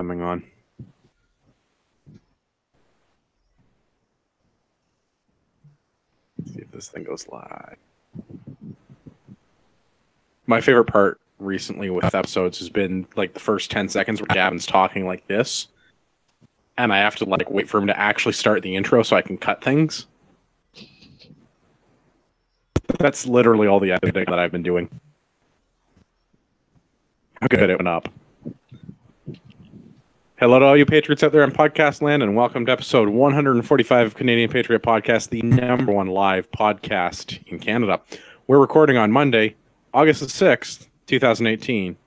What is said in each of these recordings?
coming on. Let's see if this thing goes live. My favorite part recently with episodes has been like the first 10 seconds where Gavin's talking like this, and I have to like wait for him to actually start the intro so I can cut things. That's literally all the editing that I've been doing. How good it went up. Hello to all you Patriots out there in podcast land, and welcome to episode 145 of Canadian Patriot Podcast, the number one live podcast in Canada. We're recording on Monday, August the 6th, 2018.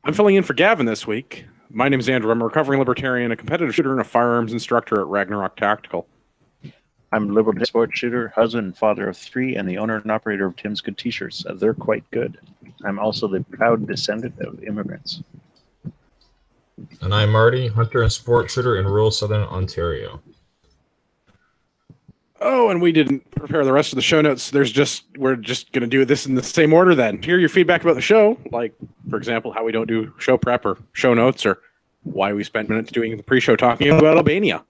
I'm filling in for Gavin this week. My name is Andrew. I'm a recovering libertarian, a competitive shooter, and a firearms instructor at Ragnarok Tactical. I'm a liberal sports shooter, husband and father of three, and the owner and operator of Tim's Good T-shirts. They're quite good. I'm also the proud descendant of immigrants. And I'm Marty, hunter and sport shooter in rural southern Ontario. Oh, and we didn't prepare the rest of the show notes. We're just going to do this in the same order then. Hear your feedback about the show, like, for example, how we don't do show prep or show notes, or why we spent minutes doing the pre-show talking about Albania.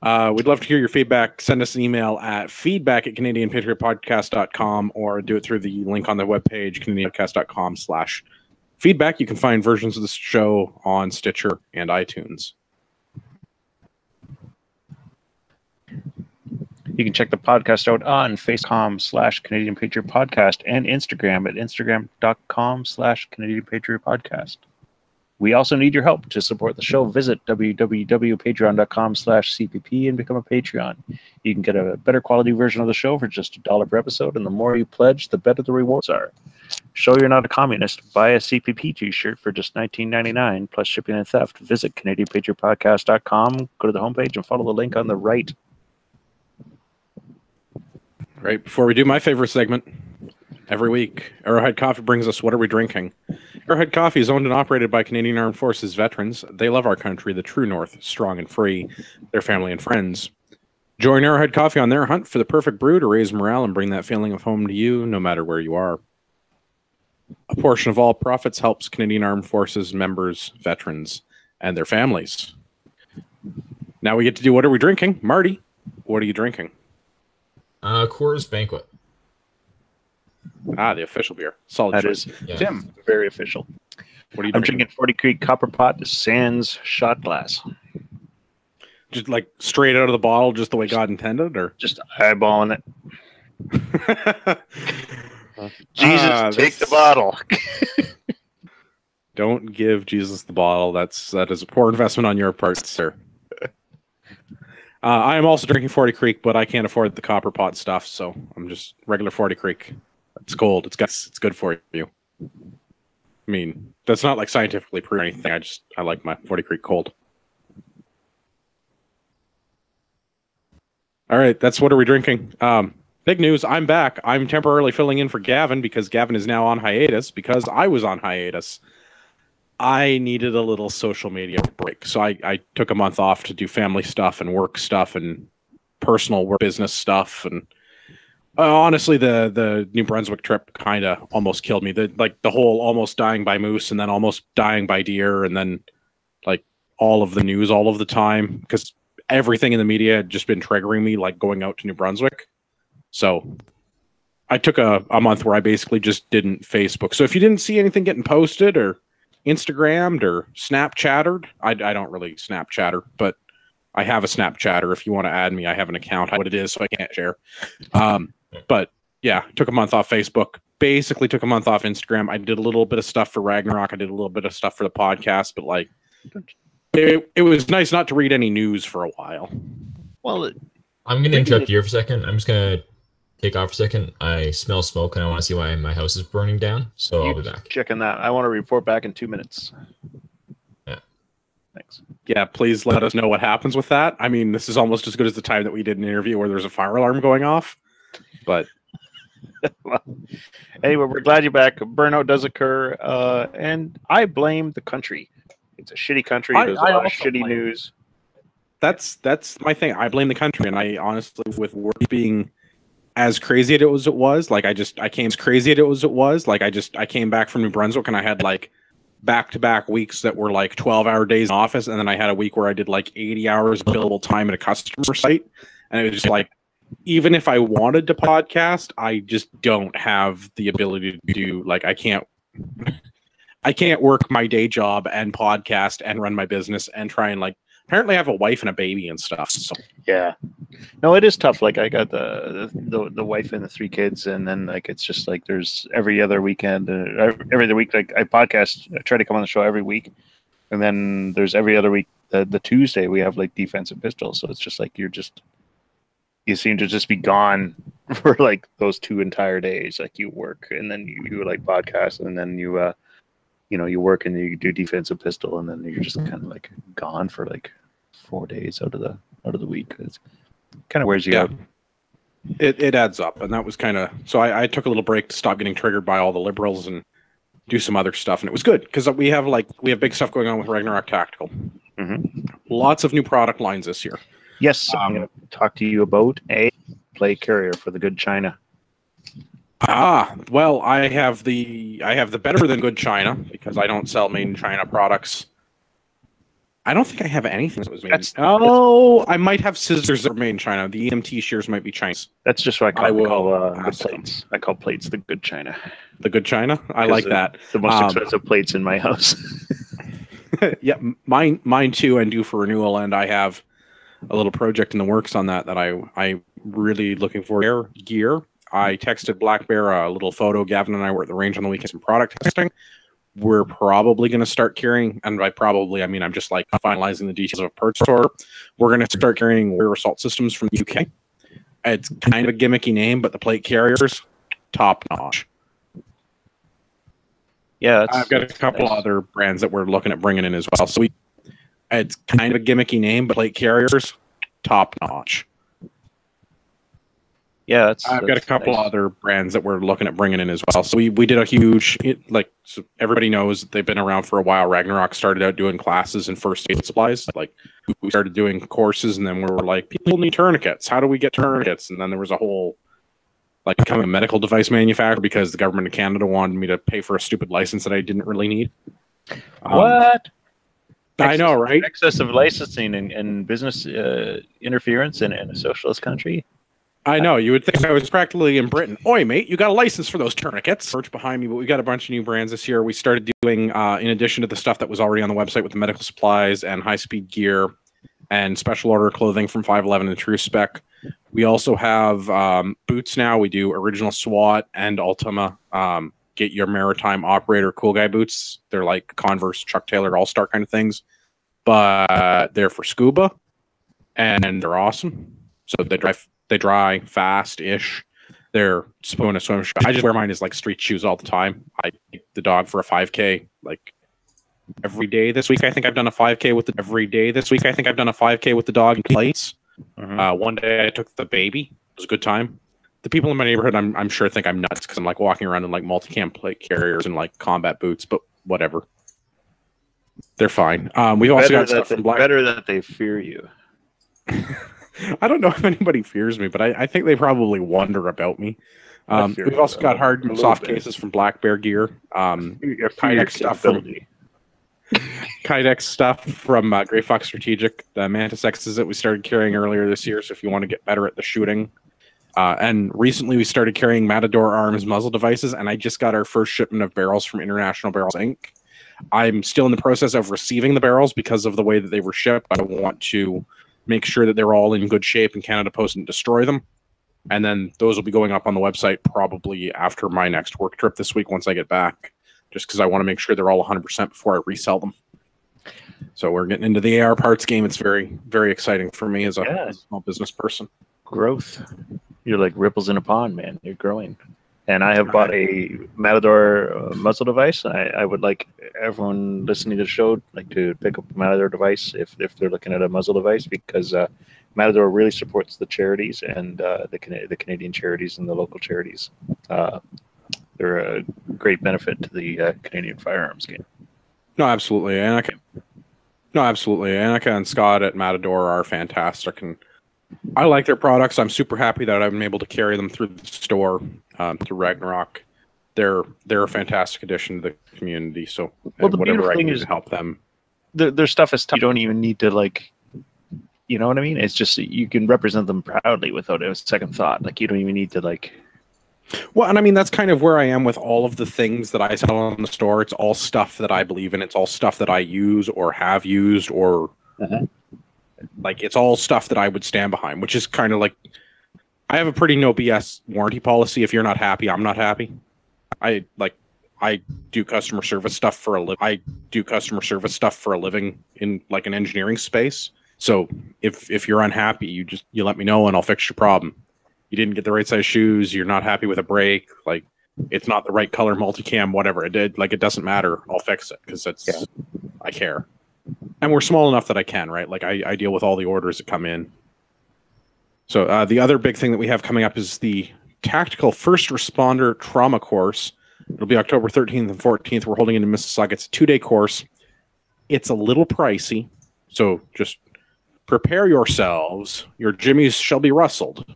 We'd love to hear your feedback. Send us an email at feedback@canadianpatriotpodcast.com or do it through the link on the webpage, canadianpodcast.com/feedback. You can find versions of this show on Stitcher and iTunes. You can check the podcast out on Facebook.com/Canadian Patriot Podcast and Instagram at Instagram.com/Canadian Patriot Podcast. We also need your help to support the show. Visit www.patreon.com/CPP and become a Patreon. You can get a better quality version of the show for just $1 per episode, and the more you pledge, the better the rewards are. Show you're not a communist. Buy a CPP t-shirt for just $19.99 plus shipping and theft. Visit CanadianPatriotPodcast.com, go to the homepage, and follow the link on the right. Right before we do my favorite segment every week, Arrowhead Coffee brings us What Are We Drinking? Arrowhead Coffee is owned and operated by Canadian Armed Forces veterans. They love our country, the true North, strong and free, their family and friends. Join Arrowhead Coffee on their hunt for the perfect brew to raise morale and bring that feeling of home to you, no matter where you are. A portion of all profits helps Canadian Armed Forces members, veterans, and their families. Now we get to do What Are We Drinking? Marty, what are you drinking? Coors Banquet. The official beer. Solid That choice. is, Yeah. Tim, very official. What are you I'm drinking? drinking 40 Creek Copper Pot Sans shot glass. Just like straight out of the bottle, just the way God intended, or Just eyeballing it. Jesus, take the bottle. Don't give Jesus the bottle. That is a poor investment on your part, sir. I am also drinking 40 Creek, but I can't afford the copper pot stuff, so I'm just regular 40 Creek. It's cold. It's good for you. I mean, that's not like scientifically proven anything. I like my 40 Creek cold. All right, that's What Are We Drinking? Big news, I'm back. I'm temporarily filling in for Gavin because Gavin is now on hiatus because I was on hiatus. I needed a little social media break, so I took a month off to do family stuff and work stuff and personal work business stuff. And honestly, the New Brunswick trip kind of almost killed me. The whole almost dying by moose and then almost dying by deer, and then like all of the news all of the time, because everything in the media had just been triggering me, like going out to New Brunswick. So I took a month where I basically just didn't Facebook. So if you didn't see anything getting posted or Instagrammed or Snapchattered, I don't really Snapchatter, but I have a Snapchatter. If you want to add me, I have an account. What it is, so I can't share. But yeah, took a month off Facebook. Basically took a month off Instagram. I did a little bit of stuff for Ragnarok. I did a little bit of stuff for the podcast, but like it was nice not to read any news for a while. Well, I'm going to interrupt you for a second. I'm just going to take off for a second. I smell smoke and I want to see why my house is burning down, so I'll be back. checking that. I want to report back in 2 minutes. Yeah. Thanks. Yeah, please let us know what happens with that. I mean, this is almost as good as the time that we did an interview where there's a fire alarm going off. But Well, anyway, we're glad you're back. Burnout does occur, and I blame the country. It's a shitty country. There's a lot of shitty news. That's my thing. I blame the country, and I honestly, with work being as crazy as it was, like I came as crazy as it was, like I came back from New Brunswick and I had like back-to-back weeks that were like 12-hour days in office, and then I had a week where I did like 80 hours of billable time at a customer site, and it was just like, even if I wanted to podcast, I just don't have the ability to do, like, I can't work my day job and podcast and run my business and try and, like, apparently I have a wife and a baby and stuff. So Yeah, no, it is tough. Like I got the wife and the 3 kids, and then like it's just like there's every other weekend, every other week. Like I podcast, I try to come on the show every week, and then there's every other week. The Tuesday we have like defensive pistols, so it's just like you seem to just be gone for like those 2 entire days. Like you work and then you like podcast, and then you work and you do defensive pistol, and then you're just kind of like gone for like 4 days out of the week. It's kind of wears you out. It adds up, and that was kind of, so I took a little break to stop getting triggered by all the liberals and do some other stuff, and it was good because we have big stuff going on with Ragnarok Tactical. Lots of new product lines this year. Yes, I'm going to talk to you about a plate carrier for the good China. Well, I have the better than good China because I don't sell made in China products. I don't think I have anything that was made. I might have scissors that are made in China. The EMT shears might be Chinese. That's just what I call the plates. I call plates the good China. The good China? I like that. The most expensive plates in my house. Yeah, mine too, and due for renewal. And I have a little project in the works on that I really looking for. Gear. I texted Black Bear a little photo. Gavin and I were at the range on the weekend, some product testing. We're probably going to start carrying, and by probably, I mean I'm just like finalizing the details of a purchase order. We're going to start carrying Warrior Assault Systems from the UK. It's kind of a gimmicky name, but the plate carriers, top notch. Yeah, I've got a couple other brands that we're looking at bringing in as well. So it's kind of a gimmicky name, but plate carriers, top notch. Yeah, I've got a couple other brands that we're looking at bringing in as well. So we did a huge, so everybody knows that they've been around for a while. Ragnarok started out doing classes and first aid supplies. Like we started doing courses, and then we were like, people need tourniquets. How do we get tourniquets? And then there was a whole, like, becoming a medical device manufacturer because the government of Canada wanted me to pay for a stupid license that I didn't really need. What? I know, right? Excessive licensing and business interference in a socialist country. I know. You would think I was practically in Britain. Oi, mate, you got a license for those tourniquets. Search behind me, but we got a bunch of new brands this year. We started doing, in addition to the stuff that was already on the website with the medical supplies and high-speed gear and special order clothing from 511 and True Spec. We also have boots now. We do original SWAT and Ultima. Get your maritime operator cool guy boots. They're like Converse, Chuck Taylor, All-Star kind of things. But they're for scuba, and they're awesome. So they dry fast-ish. They're supposed to swim. I just wear mine as like street shoes all the time. I take the dog for a 5K like every day this week. I think I've done a 5K with the dog in plates. One day I took the baby. It was a good time. The people in my neighborhood, I'm sure, think I'm nuts because I'm like walking around in like multicam plate carriers and like combat boots, but whatever. They're fine. We've also got stuff from Black. Better that they fear you. I don't know if anybody fears me, but I think they probably wonder about me. We've also got hard and soft cases from Black Bear Gear. Kydex stuff from Grey Fox Strategic. The Mantis X's that we started carrying earlier this year. So if you want to get better at the shooting. And recently we started carrying Matador Arms muzzle devices, and I just got our first shipment of barrels from International Barrels Inc. I'm still in the process of receiving the barrels because of the way that they were shipped. I want to make sure that they're all in good shape and Canada Post and destroy them. And then those will be going up on the website probably after my next work trip this week once I get back, just because I want to make sure they're all 100% before I resell them. So we're getting into the AR parts game. It's very, very exciting for me as a small business person. Growth. You're like ripples in a pond, man. You're growing. And I have bought a Matador muzzle device. I would like everyone listening to the show like to pick up a Matador device if they're looking at a muzzle device, because Matador really supports the charities and the Canadian charities and the local charities. They're a great benefit to the Canadian firearms game. No, absolutely. Annika and Scott at Matador are fantastic, and I like their products. I'm super happy that I've been able to carry them through the store, through Ragnarok. they're a fantastic addition to the community. So Well, the whatever beautiful I can thing do is to help them. their stuff is tough. You don't even need to like, you know what I mean? It's just you can represent them proudly without a second thought. Like you don't even need to like. Well, and I mean that's kind of where I am with all of the things that I sell in the store. It's all stuff that I believe in. It's all stuff that I use or have used, or like it's all stuff that I would stand behind. Which is kind of like I have a pretty no BS warranty policy. If you're not happy, I'm not happy. I do customer service stuff for a living. I do customer service stuff for a living in like an engineering space. So if you're unhappy, you let me know and I'll fix your problem. You didn't get the right size shoes, you're not happy with a brake, like it's not the right color multicam, whatever it did, like it doesn't matter. I'll fix it because I care. And we're small enough that I can, right? Like I deal with all the orders that come in. So the other big thing that we have coming up is the Tactical First Responder Trauma course. It'll be October 13th and 14th. We're holding it in Mississauga. It's a 2-day course. It's a little pricey, so just prepare yourselves. Your jimmies shall be rustled.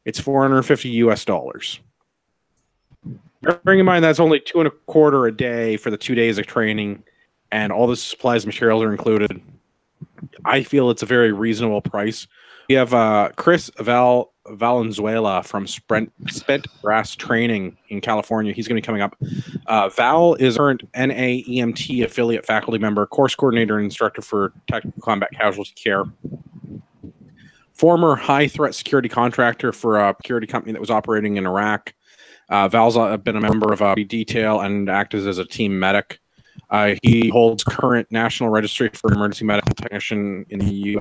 It's $450. Bearing in mind that's only $2.25 a day for the 2 days of training, and all the supplies and materials are included. I feel it's a very reasonable price. We have Chris Valenzuela from Spent Brass Training in California. He's going to be coming up. Val is current NAEMT affiliate faculty member, course coordinator, and instructor for Tactical Combat Casualty Care. Former high-threat security contractor for a security company that was operating in Iraq. Val's been a member of detail and acted as a team medic. He holds current National Registry for Emergency Medical Technician in the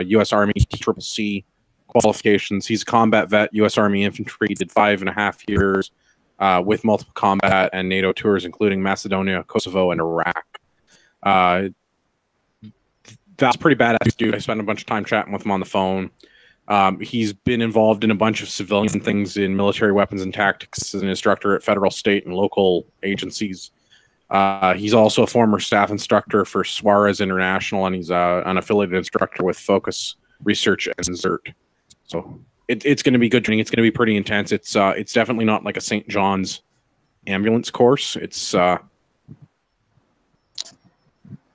U.S. Army TCCC qualifications. He's a combat vet, U.S. Army Infantry, did 5.5 years with multiple combat and NATO tours, including Macedonia, Kosovo, and Iraq. Val's a pretty badass dude. I spent a bunch of time chatting with him on the phone. He's been involved in a bunch of civilian things in military weapons and tactics as an instructor at federal, state, and local agencies. He's also a former staff instructor for Suarez International, and he's an affiliated instructor with Focus Research and ZERT. So it's going to be good training. It's going to be pretty intense. It's definitely not like a St. John's ambulance course. It's going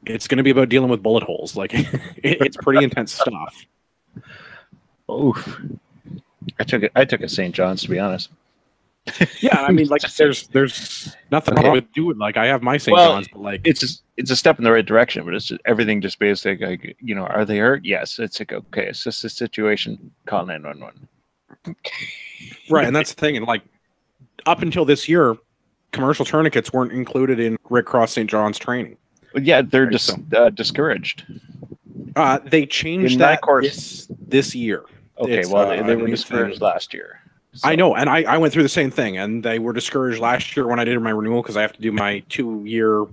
to be about dealing with bullet holes. Like it's pretty intense stuff. Oof. I took a St. John's, to be honest. Yeah, I mean, like there's nothing wrong with doing. Like I have my St. John's, but like it's a step in the right direction. But it's just everything just basic. Like are they hurt? Yes. It's like okay, it's just a situation. Call 911. Right, and that's the thing. And like up until this year, commercial tourniquets weren't included in Red Cross St. John's training. But yeah, they're just discouraged. They changed in that course this year. Okay, well they were discouraged last year. So. I know, and I went through the same thing, and they were discouraged last year when I did my renewal because I have to do my 2-year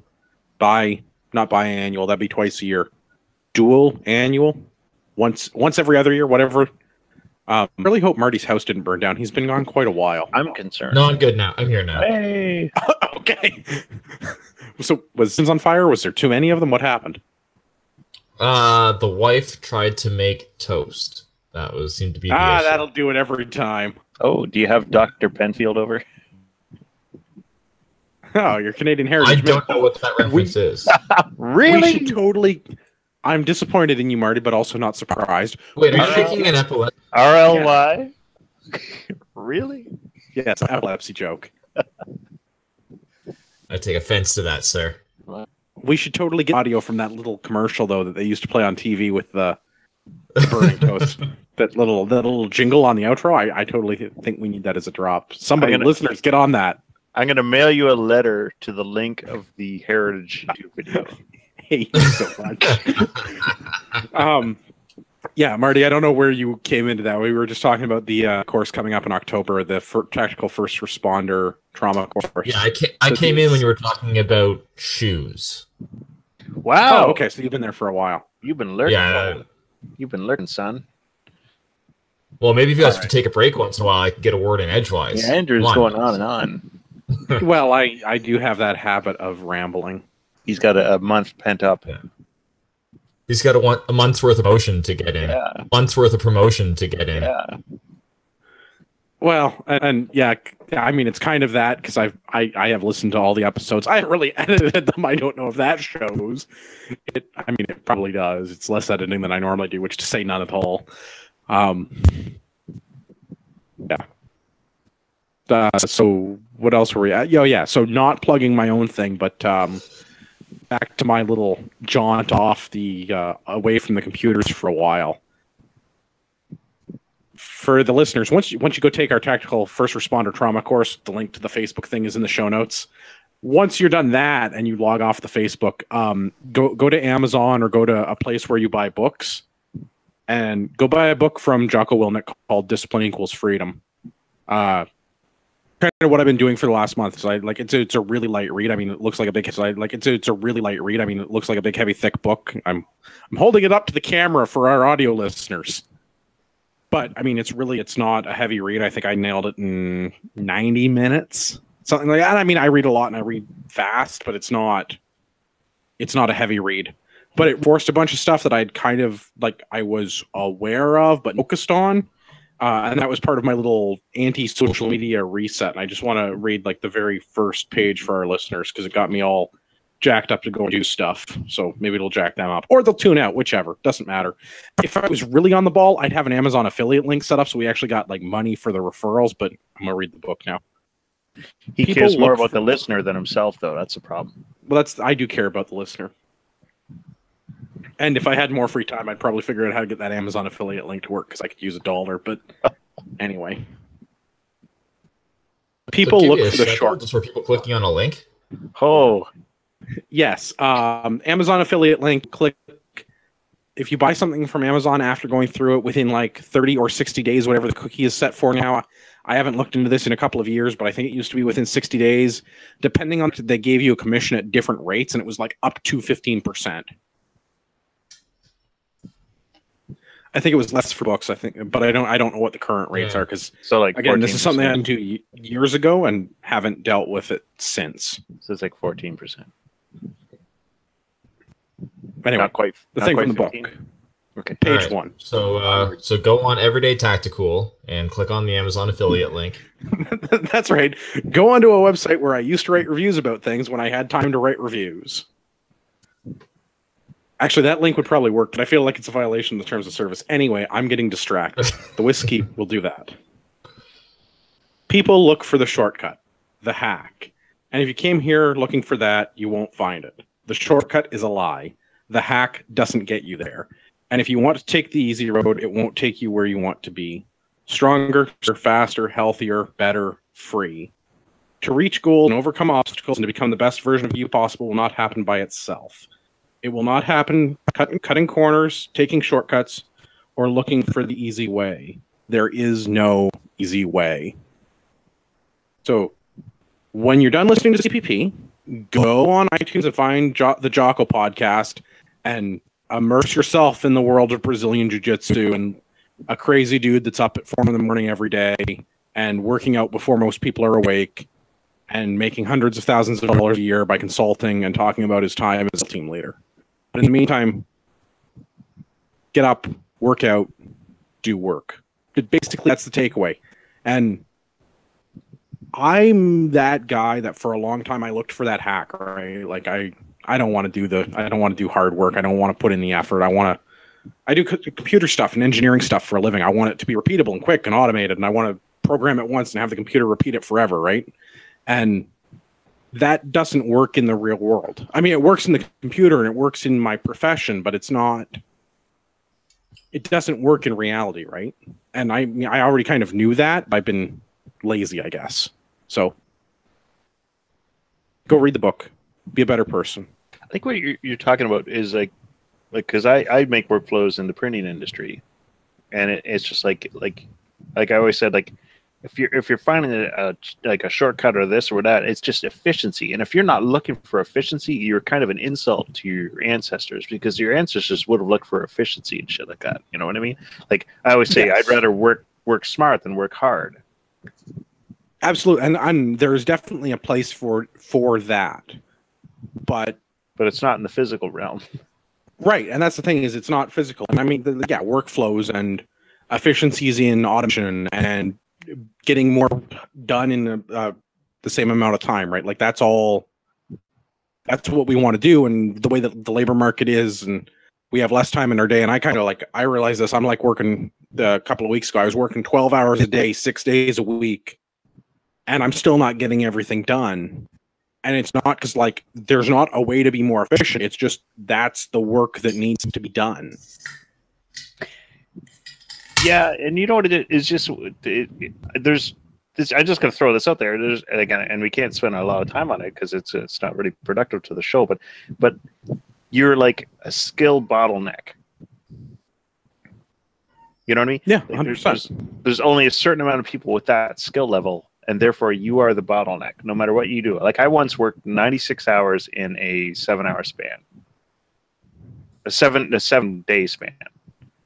not biannual, that'd be twice a year, dual annual, once every other year, whatever. I really hope Marty's house didn't burn down. He's been gone quite a while. I'm concerned. No, I'm good now. I'm here now. Hey. Okay. So was Sims on fire? Was there too many of them? What happened? The wife tried to make toast. That seemed to be the issue. That'll do it every time. Oh, do you have Dr. Penfield over? Oh, your Canadian Heritage. I don't know what that reference is. Really? We should totally. I'm disappointed in you, Marty, but also not surprised. Wait, are you taking an epilepsy? RLY? Yeah. Really? Yeah, it's an epilepsy joke. I take offense to that, sir. We should totally get audio from that little commercial, though, that they used to play on TV with the burning toast. That little jingle on the outro. I totally think we need that as a drop. Listeners, get on that. I'm going to mail you a letter to the link of the Heritage YouTube video. Hate you so much. Yeah, Marty, I don't know where you came into that. We were just talking about the course coming up in October, the Tactical First Responder Trauma course. Yeah, I came in when you were talking about shoes. Wow. Oh, okay, so you've been there for a while. You've been lurking. Yeah. You've been lurking, son. Well, maybe if you guys could take a break once in a while, I could get a word in edgewise. Yeah, Andrew's going on and on. Well, I do have that habit of rambling. He's got a month pent up. Yeah. He's got a month's worth of promotion to get in. Yeah. A month's worth of promotion to get in. Yeah. Well, and yeah, I mean, it's kind of that because I have listened to all the episodes. I haven't really edited them. I don't know if that shows. I mean, it probably does. It's less editing than I normally do, which to say none at all. Yeah. So what else were we at? Yeah. So not plugging my own thing, but back to my little jaunt off the away from the computers for a while. For the listeners, once you go take our tactical first responder trauma course, the link to the Facebook thing is in the show notes. Once you're done that and you log off the Facebook, go to Amazon or go to a place where you buy books, and go buy a book from Jocko Willink called "Discipline Equals Freedom." Kind of what I've been doing for the last month. So it's a really light read. I mean, it looks like a big. It's a really light read. I mean, it looks like a big, heavy, thick book. I'm holding it up to the camera for our audio listeners. But I mean, it's not a heavy read. I think I nailed it in 90 minutes, something like that. I mean, I read a lot and I read fast, but it's not a heavy read. But it forced a bunch of stuff that I'd kind of I was aware of but focused on, and that was part of my little anti-social media reset. And I just want to read the very first page for our listeners because it got me all jacked up to go and do stuff. So maybe it'll jack them up, or they'll tune out, whichever. Doesn't matter. If I was really on the ball, I'd have an Amazon affiliate link set up so we actually got money for the referrals, but I'm gonna read the book now. He cares more about the listener than himself, though. That's the problem. Well, I do care about the listener. And if I had more free time, I'd probably figure out how to get that Amazon affiliate link to work because I could use $1. But anyway, people look for the short. Just for people clicking on a link. Oh, yes. Amazon affiliate link. Click. If you buy something from Amazon after going through it within 30 or 60 days, whatever the cookie is set for now. I haven't looked into this in a couple of years, but I think it used to be within 60 days. Depending on, they gave you a commission at different rates, and it was up to 15%. I think it was less for books. I think, but I don't know what the current rates are because again, this is something I did years ago and haven't dealt with it since. So it's 14%. Anyway, not quite the thing from the 15? book. Okay, page 1. So go on Everyday Tactical and click on the Amazon affiliate link. That's right. Go onto a website where I used to write reviews about things when I had time to write reviews. Actually, that link would probably work, but I feel like it's a violation of the terms of service. Anyway, I'm getting distracted. The whiskey will do that. People look for the shortcut, the hack. And if you came here looking for that, you won't find it. The shortcut is a lie. The hack doesn't get you there. And if you want to take the easy road, it won't take you where you want to be. Stronger, faster, healthier, better, free. To reach goals and overcome obstacles and to become the best version of you possible will not happen by itself. It will not happen cutting corners, taking shortcuts, or looking for the easy way. There is no easy way. So when you're done listening to CPP, go on iTunes and find the Jocko podcast and immerse yourself in the world of Brazilian Jiu-Jitsu and a crazy dude that's up at 4 a.m. every day and working out before most people are awake and making hundreds of thousands of dollars a year by consulting and talking about his time as a team leader. But in the meantime, get up, work out, do work. Basically, that's the takeaway. And I'm that guy that for a long time I looked for that hack, right? I don't want to do hard work. I don't want to put in the effort. I do computer stuff and engineering stuff for a living. I want it to be repeatable and quick and automated, and I want to program it once and have the computer repeat it forever, right? And that doesn't work in the real world. I mean, it works in the computer and it works in my profession, but it doesn't work in reality, right? And I already kind of knew that. I've been lazy, I guess. So go read the book. Be a better person. I think what you're talking about is because I make workflows in the printing industry, and it's just like I always said, if you're finding a shortcut or this or that, it's just efficiency. And if you're not looking for efficiency, you're kind of an insult to your ancestors, because your ancestors would have looked for efficiency and shit like that. You know what I mean? Like I always say, yes. I'd rather work smart than work hard. Absolutely, and there's definitely a place for that, but it's not in the physical realm. Right, and that's the thing, is it's not physical. And I mean, workflows and efficiencies in automation and getting more done in the same amount of time, right? Like that's all. That's what we want to do, and the way that the labor market is, and we have less time in our day. And I kind of I realize this. I'm like working a couple of weeks ago. I was working 12 hours a day, 6 days a week, and I'm still not getting everything done. And it's not because there's not a way to be more efficient. It's just that's the work that needs to be done. Yeah, and you know what it is? Just there's this. I'm just going to throw this out there. There's again, and we can't spend a lot of time on it because it's not really productive to the show. But you're like a skill bottleneck. You know what I mean? Yeah, 100%. There's only a certain amount of people with that skill level, and therefore you are the bottleneck. No matter what you do. Like I once worked 96 hours in a 7-hour span, a 7-day span.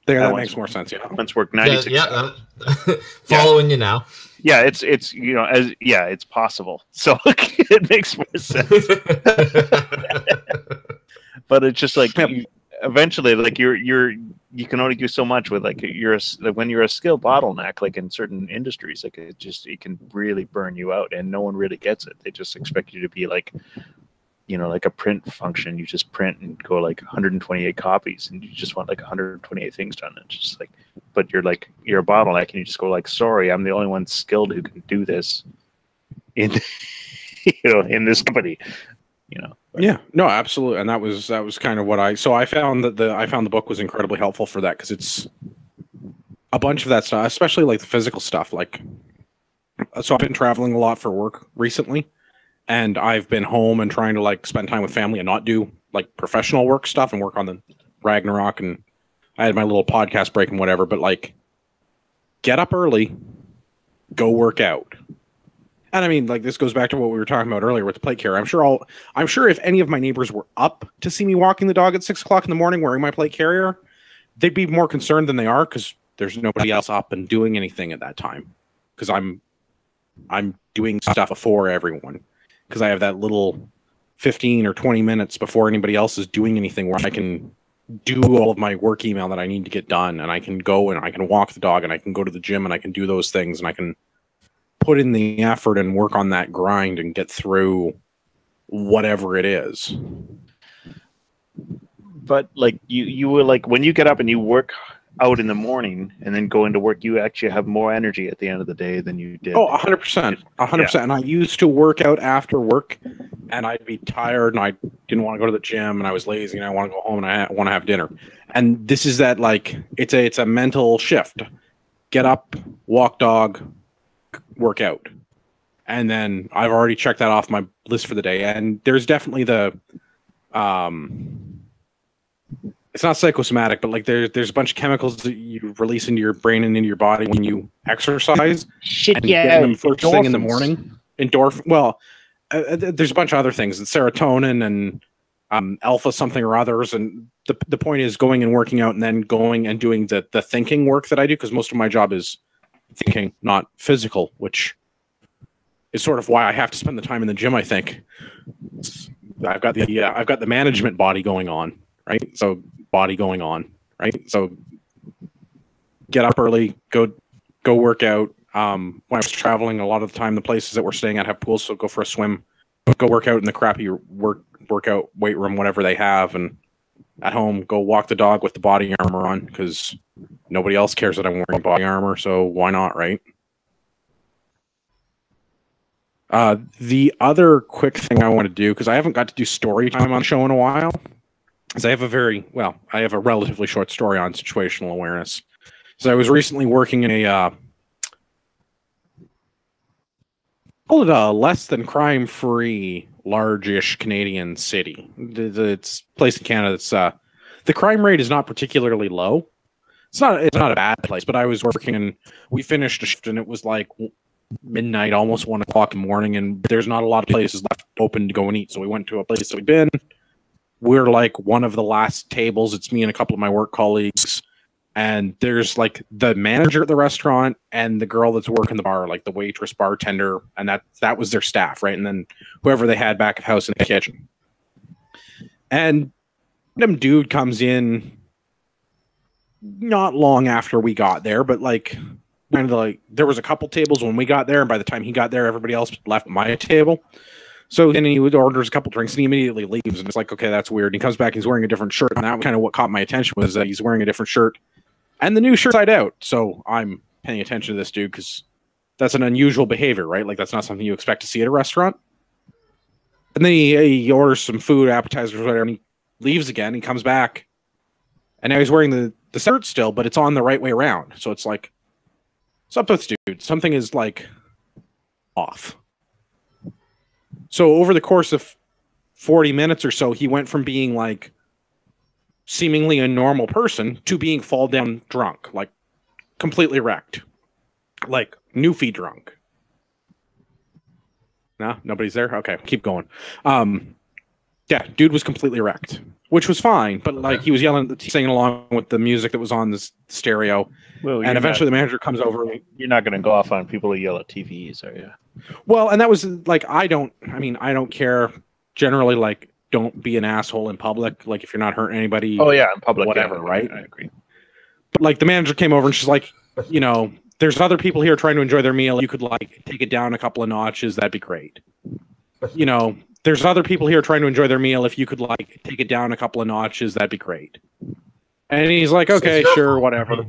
That makes more sense. Yeah, once worked 96. Yeah, following you now. Yeah, it's it's possible. So it makes more sense. But it's just like eventually, like you can only do so much with when you're a skill bottleneck, like in certain industries, like it can really burn you out, and no one really gets it. They just expect you to be like, like a print function. You just print and go like 128 copies, and you just want like 128 things done. It's just like, but you're a bottleneck, and you just go like, sorry, I'm the only one skilled who can do this in in this company. Yeah, no, absolutely, and that was kind of what I found that the book was incredibly helpful for that, because it's a bunch of that stuff, especially like the physical stuff. So I've been traveling a lot for work recently, and I've been home and trying to spend time with family and not do professional work stuff and work on the Ragnarok, and I had my little podcast break and whatever. But get up early, go work out. And I mean, this goes back to what we were talking about earlier with the plate carrier. I'm sure if any of my neighbors were up to see me walking the dog at 6 o'clock in the morning wearing my plate carrier, they'd be more concerned than they are, because there's nobody else up and doing anything at that time. Because I'm doing stuff before everyone. Because I have that little 15 or 20 minutes before anybody else is doing anything where I can do all of my work email that I need to get done, and I can go and I can walk the dog, and I can go to the gym, and I can do those things, and I can put in the effort and work on that grind and get through whatever it is. But you will when you get up and you work out in the morning and then go into work, you actually have more energy at the end of the day than you did. Oh, 100%. 100%. Yeah. And I used to work out after work, and I'd be tired, and I didn't want to go to the gym, and I was lazy, and I want to go home, and I want to have dinner. And this is that, it's a mental shift. Get up, walk dog, work out. And then I've already checked that off my list for the day. And there's definitely it's not psychosomatic, but there's a bunch of chemicals that you release into your brain and into your body when you exercise. Shit, and get them first thing in the morning. Endorphin. Well, there's a bunch of other things. It's serotonin and alpha something or others. And the point is going and working out, and then going and doing the thinking work that I do, because most of my job is thinking, not physical, which is sort of why I have to spend the time in the gym. I think I've got the management body going on, right? So get up early, go work out. When I was traveling, a lot of the time the places that we're staying at have pools, so go for a swim, go work out in the crappy workout weight room, whatever they have, and at home, go walk the dog with the body armor on, because nobody else cares that I'm wearing body armor, so why not, right? The other quick thing I want to do, because I haven't got to do story time on the show in a while, is I have a relatively short story on situational awareness. So I was recently working in a less than crime-free, large-ish Canadian city. It's a place in Canada that's the crime rate is not particularly low. It's not a bad place, but I was working, and we finished a shift, and it was midnight, almost 1 o'clock in the morning, and there's not a lot of places left open to go and eat. So we went to a place that we'd been. We're one of the last tables. It's me and a couple of my work colleagues, and there's the manager at the restaurant and the girl that's working the bar, the waitress, bartender, and that was their staff, right? And then whoever they had back of house in the kitchen. And some dude comes in not long after we got there, but kind of like there was a couple tables when we got there, and by the time he got there, everybody else left my table. So then he orders a couple drinks and he immediately leaves, and it's like, okay, that's weird. And he comes back, he's wearing a different shirt, and that kind of what caught my attention was that he's wearing a different shirt, and the new shirt side out. So I'm paying attention to this dude because that's an unusual behavior, right? Like that's not something you expect to see at a restaurant. And then he orders some food, appetizers, whatever, and he leaves again. He comes back, and now he's wearing the shirt still, but it's on the right way around. So it's like, what's up with this dude? Something is like off. So over the course of 40 minutes or so, he went from being like seemingly a normal person to being fall down drunk, like completely wrecked, like Newfie drunk. No, nobody's there. Okay, keep going. Yeah, dude was completely wrecked, which was fine, but like he was yelling, singing along with the music that was on the stereo. Well, and eventually the manager comes over. You're not going to go off on people who yell at TVs, are you? Well, and that was like, I don't care generally, like, don't be an asshole in public. Like if you're not hurting anybody. Oh yeah, in public, whatever, yeah, right? I agree. But like the manager came over and she's like, you know, there's other people here trying to enjoy their meal. You could like take it down a couple of notches. That'd be great. You know, there's other people here trying to enjoy their meal. If you could like take it down a couple of notches, that'd be great. And he's like, okay, sure, whatever.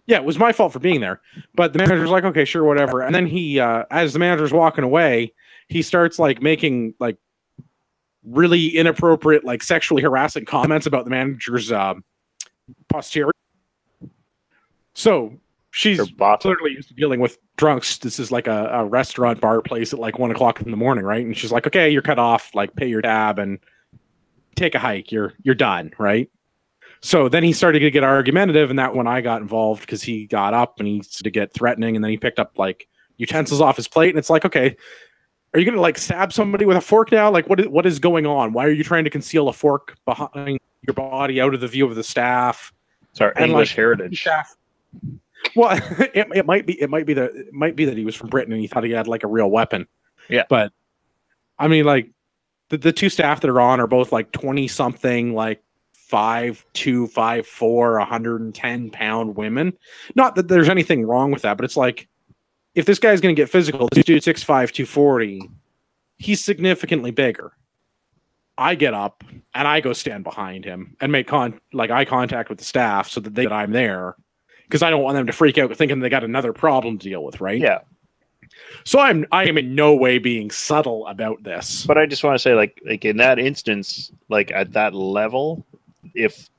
Yeah, it was my fault for being there. But the manager's like, okay, sure, whatever. And then he, as the manager's walking away, he starts like making like really inappropriate, like sexually harassing comments about the manager's posterior. So she's clearly used to dealing with drunks. This is like a restaurant bar place at like 1 o'clock in the morning, right? And she's like, okay, you're cut off, like pay your tab and take a hike. You're done, right? So then he started to get argumentative, and that when I got involved because he got up and he started to get threatening, and then he picked up like utensils off his plate, and it's like, okay, are you gonna like stab somebody with a fork now? Like what is going on? Why are you trying to conceal a fork behind your body out of the view of the staff? It's our English heritage. Staff. Well, it might be that he was from Britain and he thought he had like a real weapon. Yeah. But I mean, like the two staff that are on are both like 20 something, like 5'2", 5'4", 110-pound women. Not that there's anything wrong with that, but it's like if this guy's going to get physical, this dude's 6'5", 240, he's significantly bigger. I get up and I go stand behind him and make eye contact with the staff so that I'm there. Because I don't want them to freak out thinking they got another problem to deal with, right? Yeah. So I am in no way being subtle about this. But I just want to say, like in that instance, like at that level, if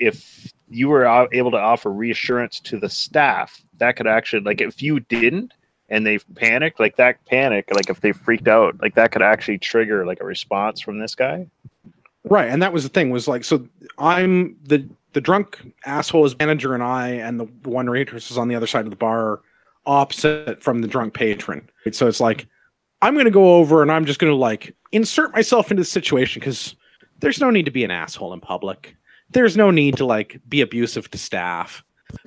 you were able to offer reassurance to the staff, that could actually, like, if you didn't and they panicked, like that panic, like if they freaked out, like that could actually trigger like a response from this guy. Right, and that was the thing. Was like, so I'm the drunk asshole is manager, and the one waitress is on the other side of the bar, opposite from the drunk patron. So it's like, I'm going to go over and I'm just going to like insert myself into the situation because there's no need to be an asshole in public. There's no need to like be abusive to staff.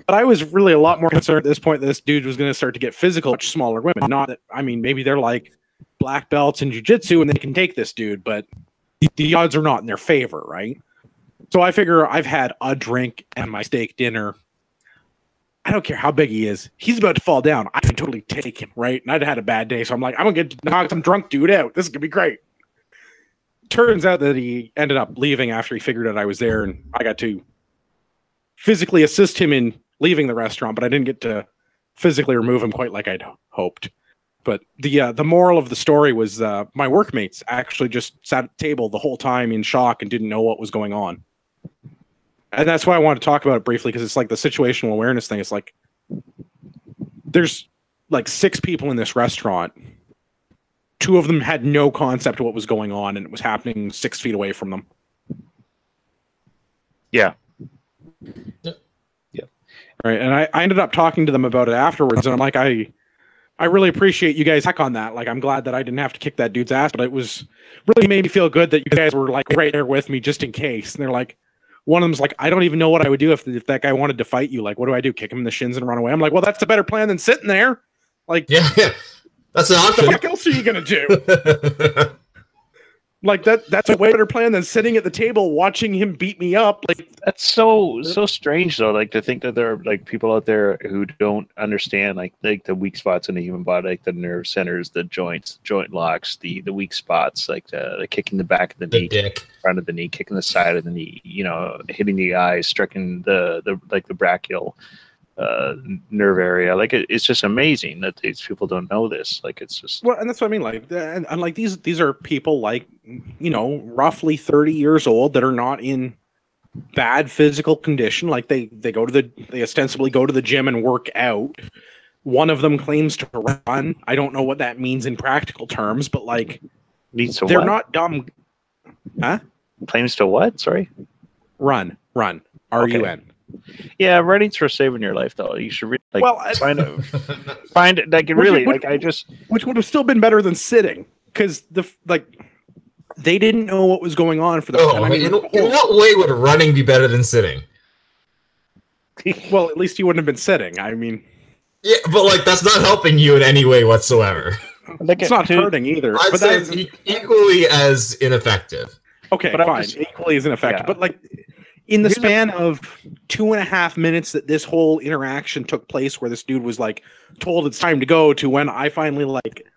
But I was really a lot more concerned at this point that this dude was going to start to get physical with much smaller women. Not that, I mean, maybe they're like black belts in jiu-jitsu and they can take this dude, but the odds are not in their favor, right? So I figure I've had a drink and my steak dinner. I don't care how big he is. He's about to fall down. I can totally take him, right? And I'd had a bad day, so I'm like, I'm going to knock some drunk dude out. This is going to be great. Turns out that he ended up leaving after he figured out I was there, and I got to physically assist him in leaving the restaurant, but I didn't get to physically remove him quite like I'd hoped. But the moral of the story was my workmates actually just sat at the table the whole time in shock and didn't know what was going on. And that's why I wanted to talk about it briefly, because it's like the situational awareness thing. It's like there's like 6 people in this restaurant. 2 of them had no concept of what was going on, and it was happening 6 feet away from them. Yeah. Right. And I ended up talking to them about it afterwards, and I'm like, I really appreciate you guys hack on that. Like, I'm glad that I didn't have to kick that dude's ass, but it was really made me feel good that you guys were like right there with me just in case. And they're like, one of them's like, I don't even know what I would do if that guy wanted to fight you. Like, what do I do? Kick him in the shins and run away? I'm like, well, that's a better plan than sitting there. Like, yeah. That's an option. What else are you going to do? Like that's a way better plan than sitting at the table watching him beat me up. Like That's so strange though. Like to think that there are like people out there who don't understand like the weak spots in the human body, like the nerve centers, the joints, joint locks, the weak spots, like the kicking the back of the knee, dick, front of the knee, kicking the side of the knee, hitting the eyes, striking the brachial nerve area. Like it's just amazing that these people don't know this. Like it's just and that's what I mean. Like and like these are people like roughly 30 years old that are not in bad physical condition. Like they ostensibly go to the gym and work out. One of them claims to run. I don't know what that means in practical terms, but like they're not dumb. Huh? Claims to what? Sorry. Run. RUN. Yeah, running's for saving your life, though. You should find it like really like which would have still been better than sitting because they didn't know what was going on for the. In what way would running be better than sitting? Well, at least you wouldn't have been sitting. I mean, yeah, but like that's not helping you in any way whatsoever. It's not hurting either. I'd say it's equally as ineffective. Okay, but fine. Equally as ineffective, yeah. But like. In the span of 2.5 minutes that this whole interaction took place where this dude was like told it's time to go to when I finally like